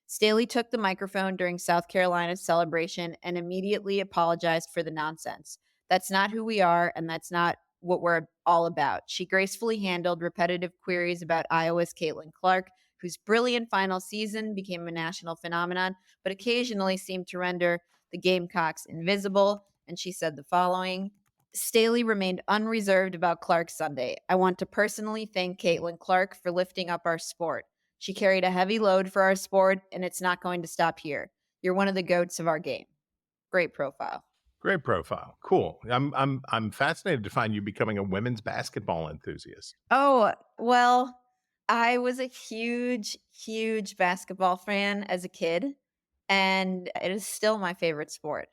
H: Staley took the microphone during South Carolina's celebration and immediately apologized for the nonsense. That's not who we are, and that's not what we're all about. She gracefully handled repetitive queries about Iowa's Caitlin Clark, whose brilliant final season became a national phenomenon, but occasionally seemed to render the Gamecocks invisible. And she said the following: Staley remained unreserved about Clark Sunday. I want to personally thank Caitlin Clark for lifting up our sport. She carried a heavy load for our sport, and it's not going to stop here. You're one of the goats of our game. Great profile.
G: Great profile. Cool. I'm fascinated to find you becoming a women's basketball enthusiast.
H: Oh, well, I was a huge basketball fan as a kid, and it is still my favorite sport.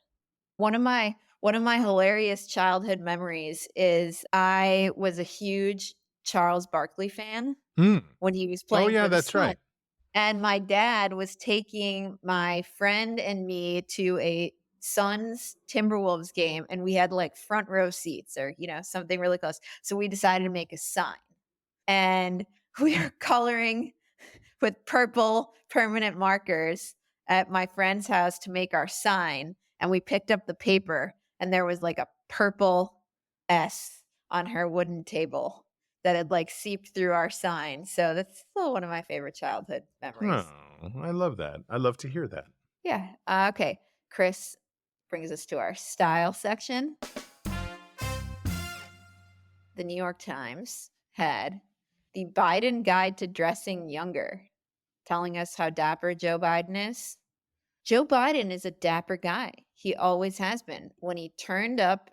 H: One of my hilarious childhood memories is I was a huge Charles Barkley fan when he was playing.
G: Oh yeah,
H: for the
G: that's
H: Suns.
G: right.
H: And my dad was taking my friend and me to a Suns Timberwolves game, and we had like front row seats or something really close. So we decided to make a sign, and we are coloring with purple permanent markers at my friend's house to make our sign. And we picked up the paper, and there was like a purple S on her wooden table that had like seeped through our sign. So that's still one of my favorite childhood memories.
G: Oh, I love that. I love to hear that.
H: Yeah. Okay. Chris brings us to our style section. The New York Times had the Biden Guide to Dressing Younger, telling us how dapper Joe Biden is. Joe Biden is a dapper guy. He always has been. When he turned up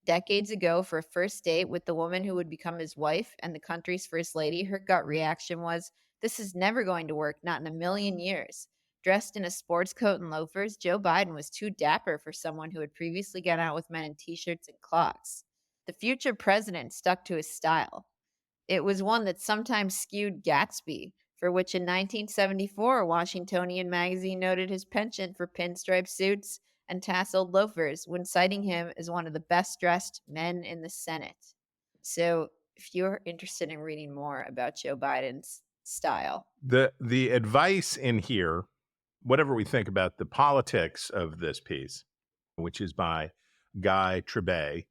H: decades ago for a first date with the woman who would become his wife and the country's first lady, her gut reaction was, this is never going to work, not in a million years. Dressed in a sports coat and loafers, Joe Biden was too dapper for someone who had previously gone out with men in t-shirts and clogs. The future president stuck to his style. It was one that sometimes skewed Gatsby, for which in 1974, Washingtonian magazine noted his penchant for pinstripe suits and tasseled loafers when citing him as one of the best dressed men in the Senate. So if you're interested in reading more about Joe Biden's style.
G: The advice in here, whatever we think about the politics of this piece, which is by Guy Trebay,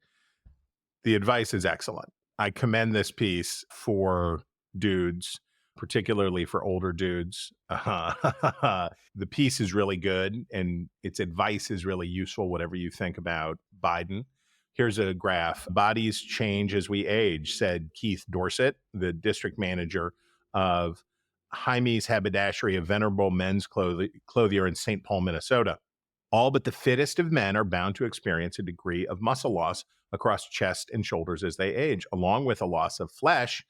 G: the advice is excellent. I commend this piece for dudes, particularly for older dudes. The piece is really good and its advice is really useful, whatever you think about Biden. Here's a graph. Bodies change as we age, said Keith Dorsett, the district manager of Jaime's Haberdashery, a venerable men's clothier in St. Paul, Minnesota. All but the fittest of men are bound to experience a degree of muscle loss across chest and shoulders as they age, along with a loss of flesh,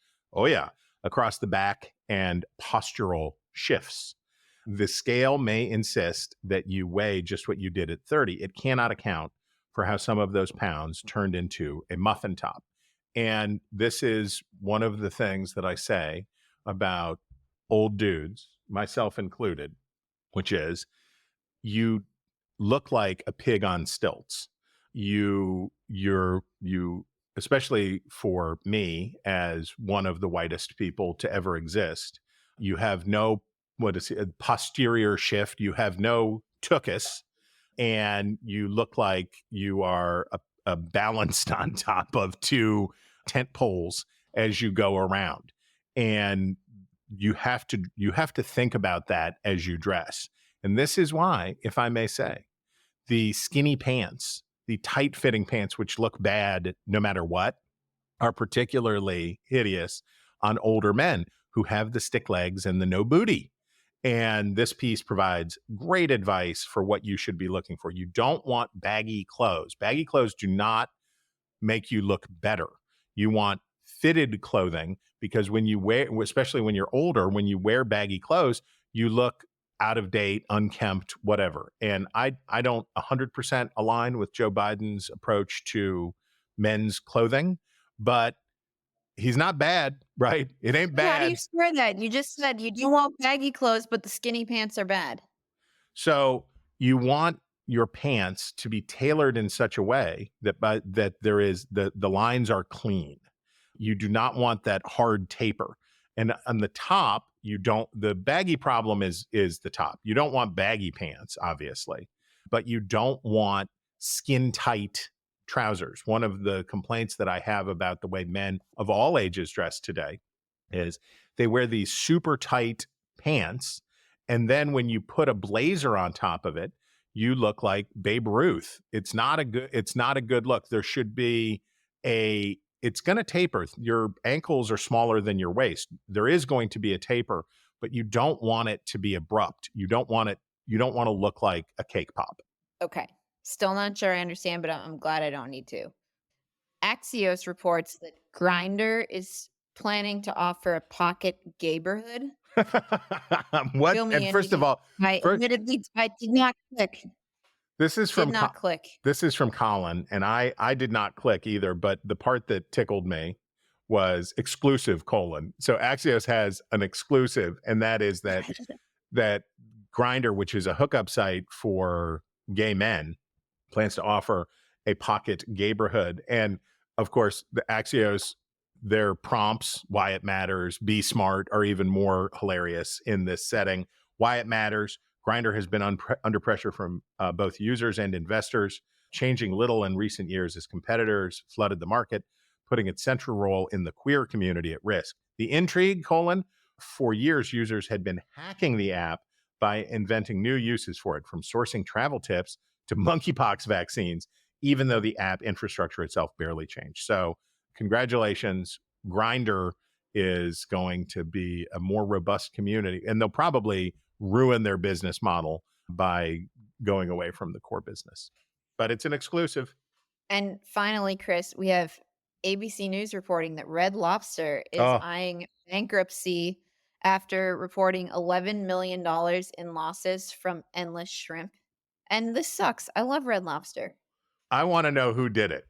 G: across the back and postural shifts. The scale may insist that you weigh just what you did at 30. It cannot account for how some of those pounds turned into a muffin top. And this is one of the things that I say about old dudes, myself included, which is you look like a pig on stilts. You, especially for me as one of the whitest people to ever exist, you have no, posterior shift. You have no tuchus, and you look like you are balanced on top of two tent poles as you go around. And you have to think about that as you dress. And this is why, if I may say, the skinny pants, the tight-fitting pants, which look bad no matter what, are particularly hideous on older men who have the stick legs and the no booty. And this piece provides great advice for what you should be looking for. You don't want baggy clothes. Baggy clothes do not make you look better. You want fitted clothing, because when you wear, especially when you're older, when you wear baggy clothes, you look out of date, unkempt, whatever. And I don't 100% align with Joe Biden's approach to men's clothing, but he's not bad, right? It ain't bad.
H: How do you square that? You just said you do want baggy clothes, but the skinny pants are bad.
G: So you want your pants to be tailored in such a way that there is the lines are clean. You do not want that hard taper. And on the top, the baggy problem is the top. You don't want baggy pants, obviously, but you don't want skin tight trousers. One of the complaints that I have about the way men of all ages dress today is they wear these super tight pants. And then when you put a blazer on top of it, you look like Babe Ruth. It's not a good look. There should be it's going to taper. Your ankles are smaller than your waist. There is going to be a taper, but you don't want it to be abrupt. You don't want to look like a cake pop.
H: Okay. Still not sure I understand, but I'm glad I don't need to. Axios reports that Grindr is planning to offer a pocket gayborhood.
G: What? And first of all,
H: admittedly, I did not click.
G: This is from
H: click.
G: This is from Colin, and I did not click either, but the part that tickled me was exclusive : So Axios has an exclusive, and that is that Grindr, which is a hookup site for gay men, plans to offer a pocket gayborhood. And of course, the Axios, their prompts, why it matters, be smart, are even more hilarious in this setting. Why it matters: Grindr has been under pressure from both users and investors, changing little in recent years as competitors flooded the market, putting its central role in the queer community at risk. The intrigue: for years, users had been hacking the app by inventing new uses for it, from sourcing travel tips to monkeypox vaccines, even though the app infrastructure itself barely changed. So congratulations. Grindr is going to be a more robust community, and they'll probably ruin their business model by going away from the core business. But it's an exclusive.
H: And finally, Chris, we have ABC News reporting that Red Lobster is eyeing bankruptcy after reporting $11 million in losses from endless shrimp. And this sucks. I love Red Lobster.
G: I want to know who did it.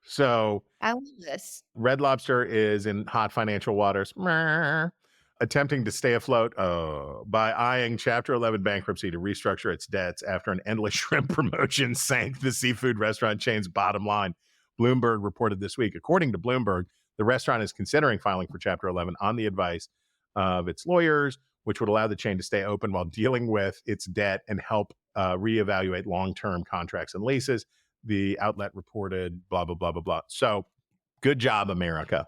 G: So
H: I love this.
G: Red Lobster is in hot financial waters, attempting to stay afloat by eyeing Chapter 11 bankruptcy to restructure its debts after an endless shrimp promotion sank the seafood restaurant chain's bottom line. Bloomberg reported this week. According to Bloomberg, the restaurant is considering filing for Chapter 11 on the advice of its lawyers, which would allow the chain to stay open while dealing with its debt and help reevaluate long-term contracts and leases. The outlet reported blah, blah, blah, blah, blah. So good job, America.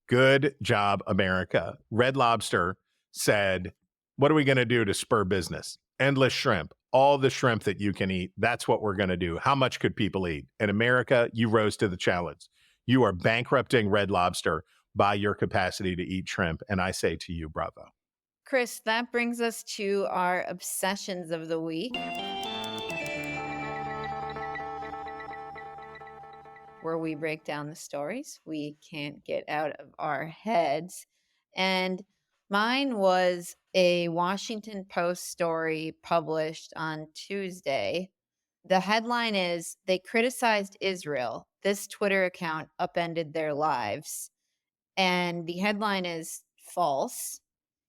G: Good job, America. Red Lobster said, what are we going to do to spur business? Endless shrimp, all the shrimp that you can eat. That's what we're going to do. How much could people eat? And America, you rose to the challenge. You are bankrupting Red Lobster by your capacity to eat shrimp. And I say to you, bravo.
H: Chris, that brings us to our obsessions of the week, where we break down the stories we can't get out of our heads. And mine was a Washington Post story published on Tuesday. The headline is, "They criticized Israel. This Twitter account upended their lives." And the headline is false.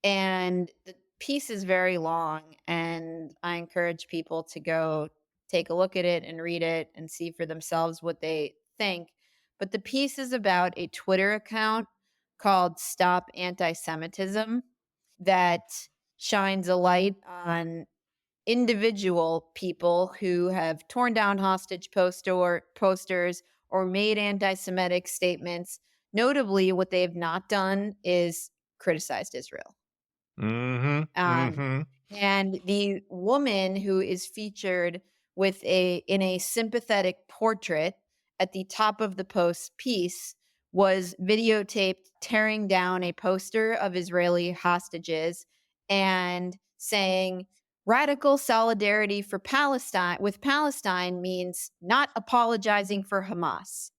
H: And the piece is very long, and I encourage people to go take a look at it and read it and see for themselves what they think. But the piece is about a Twitter account called Stop Anti-Semitism that shines a light on individual people who have torn down hostage posters or made anti-Semitic statements. Notably, what they have not done is criticized Israel. And the woman who is featured in a sympathetic portrait at the top of the Post piece was videotaped tearing down a poster of Israeli hostages and saying, "Radical solidarity for Palestine means not apologizing for Hamas."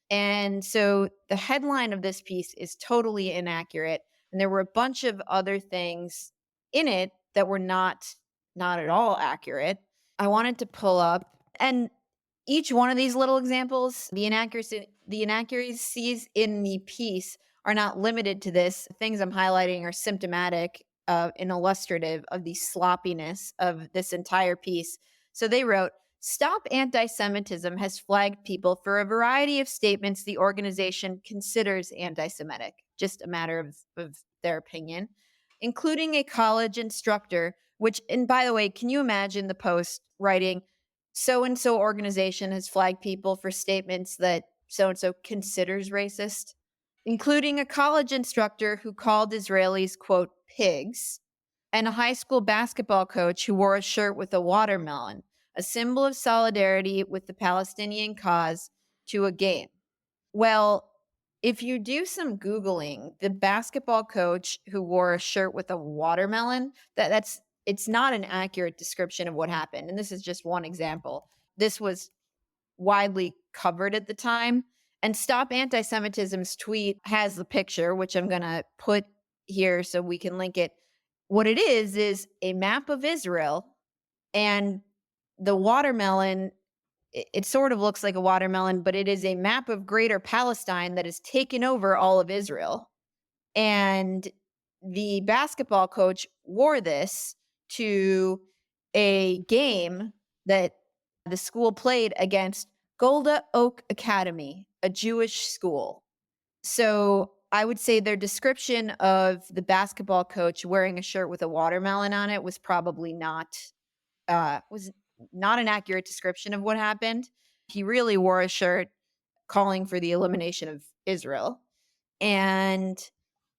H: And so the headline of this piece is totally inaccurate. And there were a bunch of other things in it that were not at all accurate. I wanted to pull up, and each one of these little examples, the inaccuracies in the piece are not limited to this. The things I'm highlighting are symptomatic and illustrative of the sloppiness of this entire piece. So they wrote, "Stop Anti-Semitism has flagged people for a variety of statements the organization considers anti-Semitic." Just a matter of their opinion, including a college instructor, and by the way, can you imagine the Post writing, "So-and-so organization has flagged people for statements that so-and-so considers racist," including a college instructor who called Israelis, quote, "pigs," and a high school basketball coach who wore a shirt with a watermelon, a symbol of solidarity with the Palestinian cause, to a game. Well, if you do some Googling, the basketball coach who wore a shirt with a watermelon, it's not an accurate description of what happened. And this is just one example. This was widely covered at the time. And Stop Anti-Semitism's tweet has the picture, which I'm going to put here so we can link it. What it is a map of Israel, and the watermelon, it sort of looks like a watermelon, but it is a map of Greater Palestine that has taken over all of Israel. And the basketball coach wore this to a game that the school played against Golda Oak Academy, a Jewish school. So I would say their description of the basketball coach wearing a shirt with a watermelon on it was probably not an accurate description of what happened. He really wore a shirt calling for the elimination of Israel. And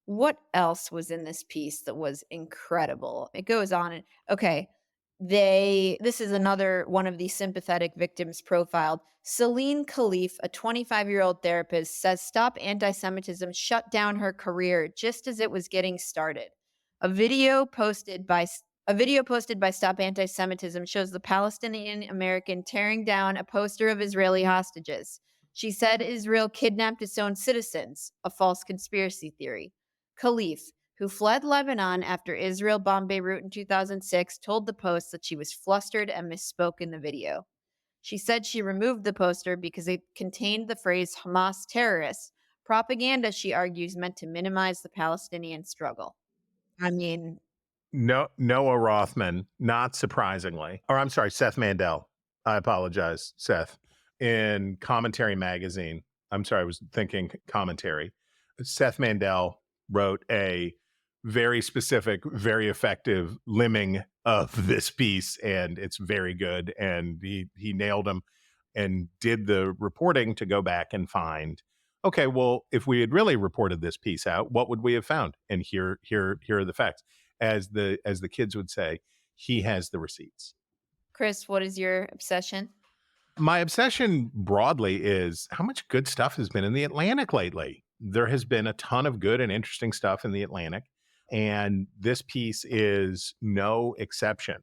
H: what else was in this piece that was incredible? It goes on and okay. This is another one of the sympathetic victims profiled. Celine Khalif, a 25-year-old therapist, says Stop Anti-Semitism shut down her career just as it was getting started. A video posted by Stop Anti-Semitism shows the Palestinian American tearing down a poster of Israeli hostages. She said Israel kidnapped its own citizens, a false conspiracy theory. Khalif, who fled Lebanon after Israel bombed Beirut in 2006, told the Post that she was flustered and misspoke in the video. She said she removed the poster because it contained the phrase Hamas terrorists, propaganda she argues meant to minimize the Palestinian struggle. I mean,
G: No, Noah Rothman, not surprisingly, or I'm sorry, Seth Mandel. I apologize, Seth. In Commentary Magazine, I'm sorry, I was thinking Commentary. Seth Mandel wrote a very specific, very effective limbing of this piece, and it's very good. And he nailed him and did the reporting to go back and find, okay, well, if we had really reported this piece out, what would we have found? And here are the facts. As the kids would say, he has the receipts.
H: Chris, what is your obsession?
G: My obsession broadly is how much good stuff has been in the Atlantic lately. There has been a ton of good and interesting stuff in the Atlantic, and this piece is no exception.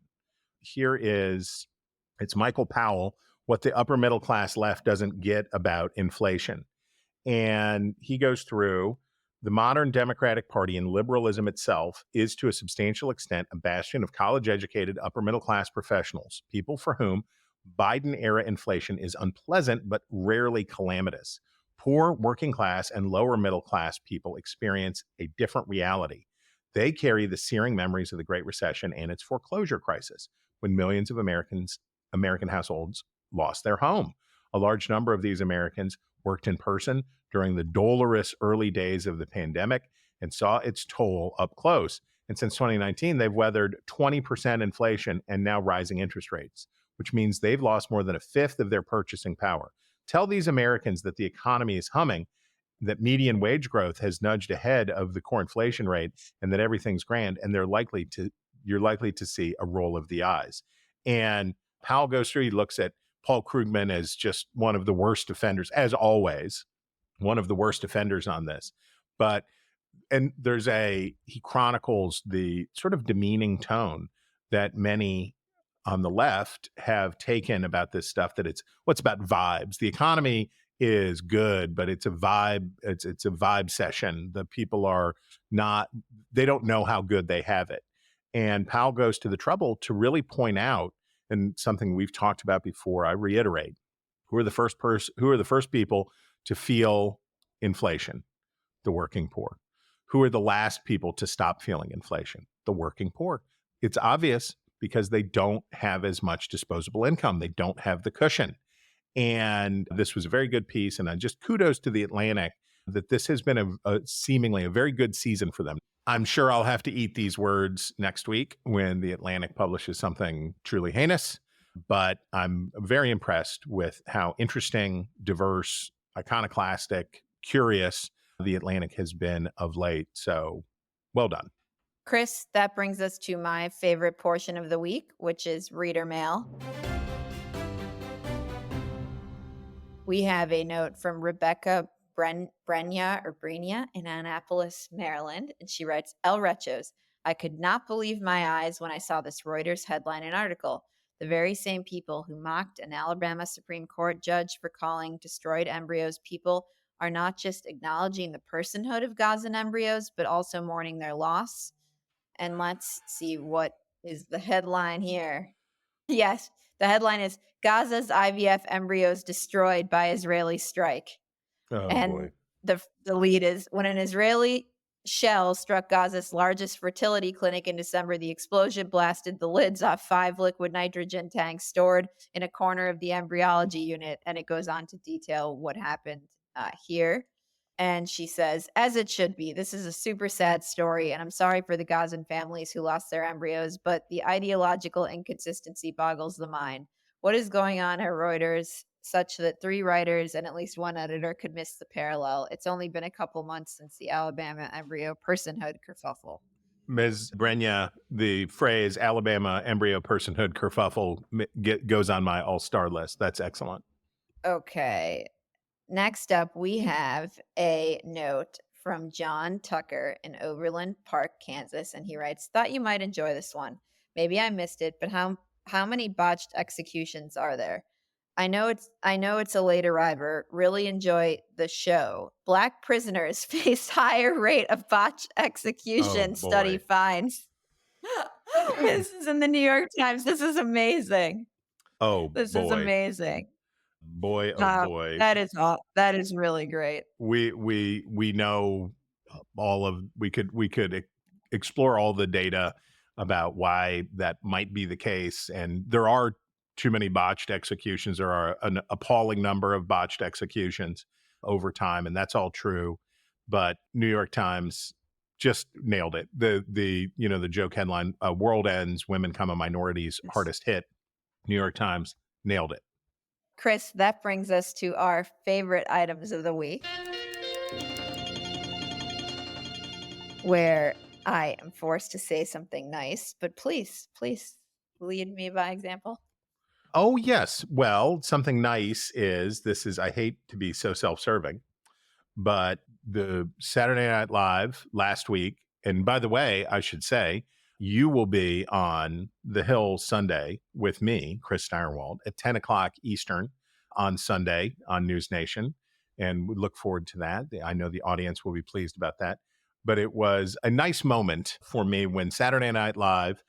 G: It's Michael Powell, what the upper middle class left doesn't get about inflation. And he goes through the modern Democratic Party and liberalism itself is to a substantial extent a bastion of college-educated upper middle class professionals, people for whom Biden-era inflation is unpleasant but rarely calamitous. Poor, working class, and lower middle class people experience a different reality. They carry the searing memories of the Great Recession and its foreclosure crisis, when millions of American households lost their home. A large number of these Americans worked in person during the dolorous early days of the pandemic and saw its toll up close. And since 2019, they've weathered 20% inflation and now rising interest rates, which means they've lost more than a fifth of their purchasing power. Tell these Americans that the economy is humming, that median wage growth has nudged ahead of the core inflation rate, and that everything's grand, and you're likely to see a roll of the eyes. And Powell goes through, he looks at Paul Krugman as just one of the worst offenders, as always, one of the worst offenders on this. And he chronicles the sort of demeaning tone that many on the left have taken about this stuff, that what's about vibes. The economy is good, but it's a vibe. It's a vibe session. The people they don't know how good they have it. And Powell goes to the trouble to really point out, and something we've talked about before, I reiterate, who are the first people to feel inflation? The working poor. Who are the last people to stop feeling inflation? The working poor. It's obvious, because they don't have as much disposable income. They don't have the cushion. And this was a very good piece. And I just kudos to the Atlantic that this has been seemingly a very good season for them. I'm sure I'll have to eat these words next week when the Atlantic publishes something truly heinous, but I'm very impressed with how interesting, diverse, iconoclastic, curious the Atlantic has been of late. So well done.
H: Chris, that brings us to my favorite portion of the week, which is reader mail. We have a note from Rebecca Brenya in Annapolis, Maryland, and she writes, El Wretches, I could not believe my eyes when I saw this Reuters headline and article. The very same people who mocked an Alabama Supreme Court judge for calling destroyed embryos people are not just acknowledging the personhood of Gazan embryos, but also mourning their loss. And let's see, what is the headline here? Yes, the headline is Gaza's IVF embryos destroyed by Israeli strike.
G: Oh,
H: and
G: boy.
H: The lead is, when an Israeli shell struck Gaza's largest fertility clinic in December, the explosion blasted the lids off 5 liquid nitrogen tanks stored in a corner of the embryology unit. And it goes on to detail what happened here. And she says, as it should be, this is a super sad story, and I'm sorry for the Gazan families who lost their embryos, but the ideological inconsistency boggles the mind. What is going on at Reuters, such that 3 writers and at least 1 editor could miss the parallel? It's only been a couple months since the Alabama embryo personhood kerfuffle.
G: Ms. Brenya, the phrase Alabama embryo personhood kerfuffle goes on my all-star list. That's excellent.
H: Okay. Next up, we have a note from John Tucker in Overland Park, Kansas, and he writes, thought you might enjoy this one. Maybe I missed it, but how many botched executions are there? I know it's a late arriver. Really enjoy the show. Black prisoners face higher rate of botched execution, study finds. This is in the New York Times. This is amazing.
G: Oh
H: This is
G: boy,
H: amazing.
G: boy, oh boy.
H: That is really great.
G: We know all of we could explore all the data about why that might be the case, and there are too many botched executions. There are an appalling number of botched executions over time, and that's all true. But New York Times just nailed it. The joke headline: "World ends, women come a minority's hardest hit." New York Times nailed it.
H: Chris, that brings us to our favorite items of the week, where I am forced to say something nice, but please lead me by example.
G: Oh, yes. Well, something nice is I hate to be so self-serving, but the Saturday Night Live last week, and by the way, I should say, you will be on The Hill Sunday with me, Chris Steinerwald, at 10 o'clock Eastern on Sunday on News Nation. And we look forward to that. I know the audience will be pleased about that. But it was a nice moment for me when Saturday Night Live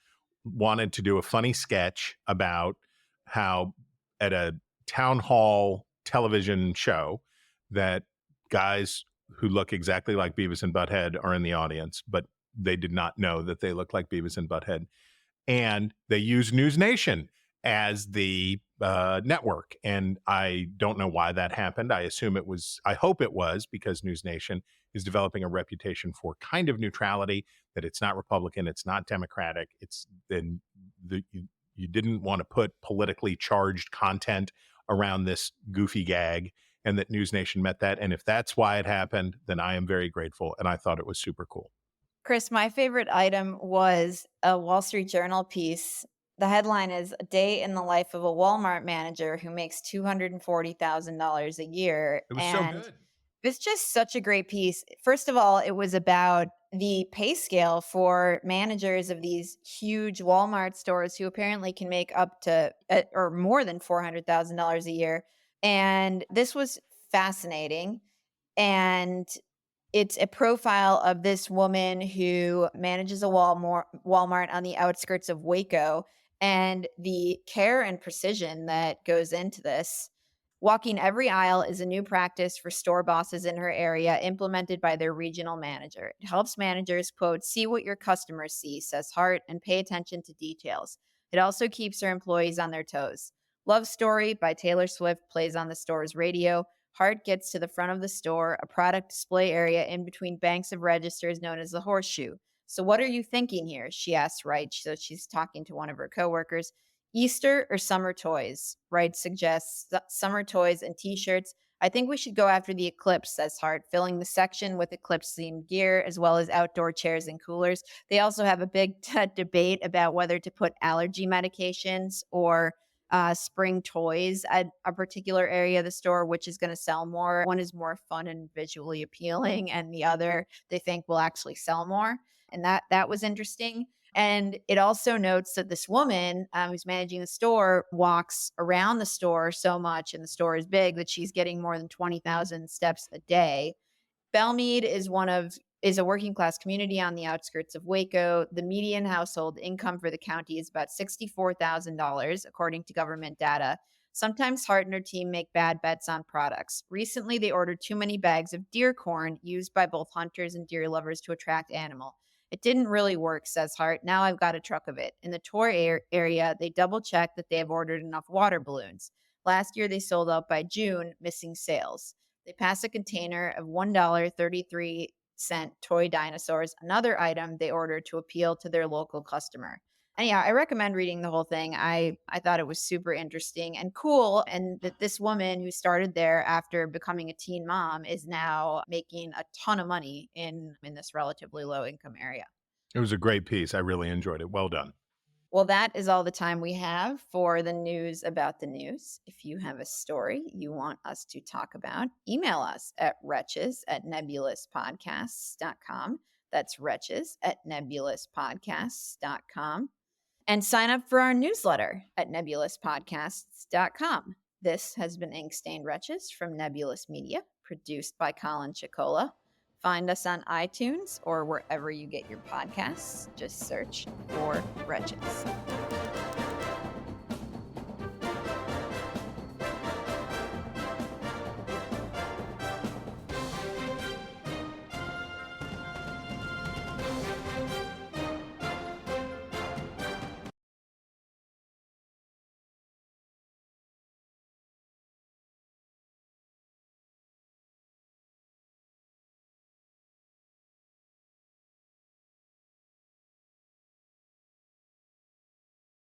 G: wanted to do a funny sketch about how at a town hall television show that guys who look exactly like Beavis and Butthead are in the audience, but they did not know that they look like Beavis and Butthead. And they use News Nation as the network. And I don't know why that happened. I hope it was because News Nation is developing a reputation for kind of neutrality, that it's not Republican, it's not Democratic. You didn't want to put politically charged content around this goofy gag, and that News Nation met that. And if that's why it happened, then I am very grateful. And I thought it was super cool.
H: Chris, my favorite item was a Wall Street Journal piece. The headline is "A Day in the Life of a Walmart Manager Who Makes $240,000 a Year."
G: It was so good.
H: It's just such a great piece. First of all, it was about the pay scale for managers of these huge Walmart stores who apparently can make up to or more than $400,000 a year. And this was fascinating. And it's a profile of this woman who manages a Walmart on the outskirts of Waco, and the care and precision that goes into this. Walking every aisle is a new practice for store bosses in her area, implemented by their regional manager. It helps managers, quote, "see what your customers see," says Hart, "and pay attention to details." It also keeps her employees on their toes. "Love Story" by Taylor Swift plays on the store's radio. Hart gets to the front of the store, a product display area in between banks of registers known as the Horseshoe. "So what are you thinking here?" she asks Wright. So she's talking to one of her coworkers. "Easter or summer toys?" Wright suggests summer toys and t-shirts. "I think we should go after the eclipse," says Hart, filling the section with eclipse-themed gear as well as outdoor chairs and coolers. They also have a big debate about whether to put allergy medications or spring toys at a particular area of the store, which is going to sell more. One is more fun and visually appealing, and the other they think will actually sell more. And that was interesting. And it also notes that this woman who's managing the store walks around the store so much, and the store is big, that she's getting more than 20,000 steps a day. Belmead is a working class community on the outskirts of Waco. The median household income for the county is about $64,000, according to government data. Sometimes Hart and her team make bad bets on products. Recently, they ordered too many bags of deer corn used by both hunters and deer lovers to attract animal. "It didn't really work," says Hart. "Now I've got a truck of it." In the tour area, they double check that they have ordered enough water balloons. Last year, they sold out by June, missing sales. They pass a container of $1.33 toy dinosaurs, another item they ordered to appeal to their local customer. Anyhow, I recommend reading the whole thing. I thought it was super interesting and cool, and that this woman who started there after becoming a teen mom is now making a ton of money in this relatively low income area.
G: It was a great piece. I really enjoyed it. Well done.
H: Well, that is all the time we have for the news about the news. If you have a story you want us to talk about, email us at wretches@nebulouspodcasts.com. That's wretches@nebulouspodcasts.com. And sign up for our newsletter at nebulouspodcasts.com. This has been Ink Stained Wretches from Nebulous Media, produced by Colin Chicola. Find us on iTunes or wherever you get your podcasts. Just search for Wretches.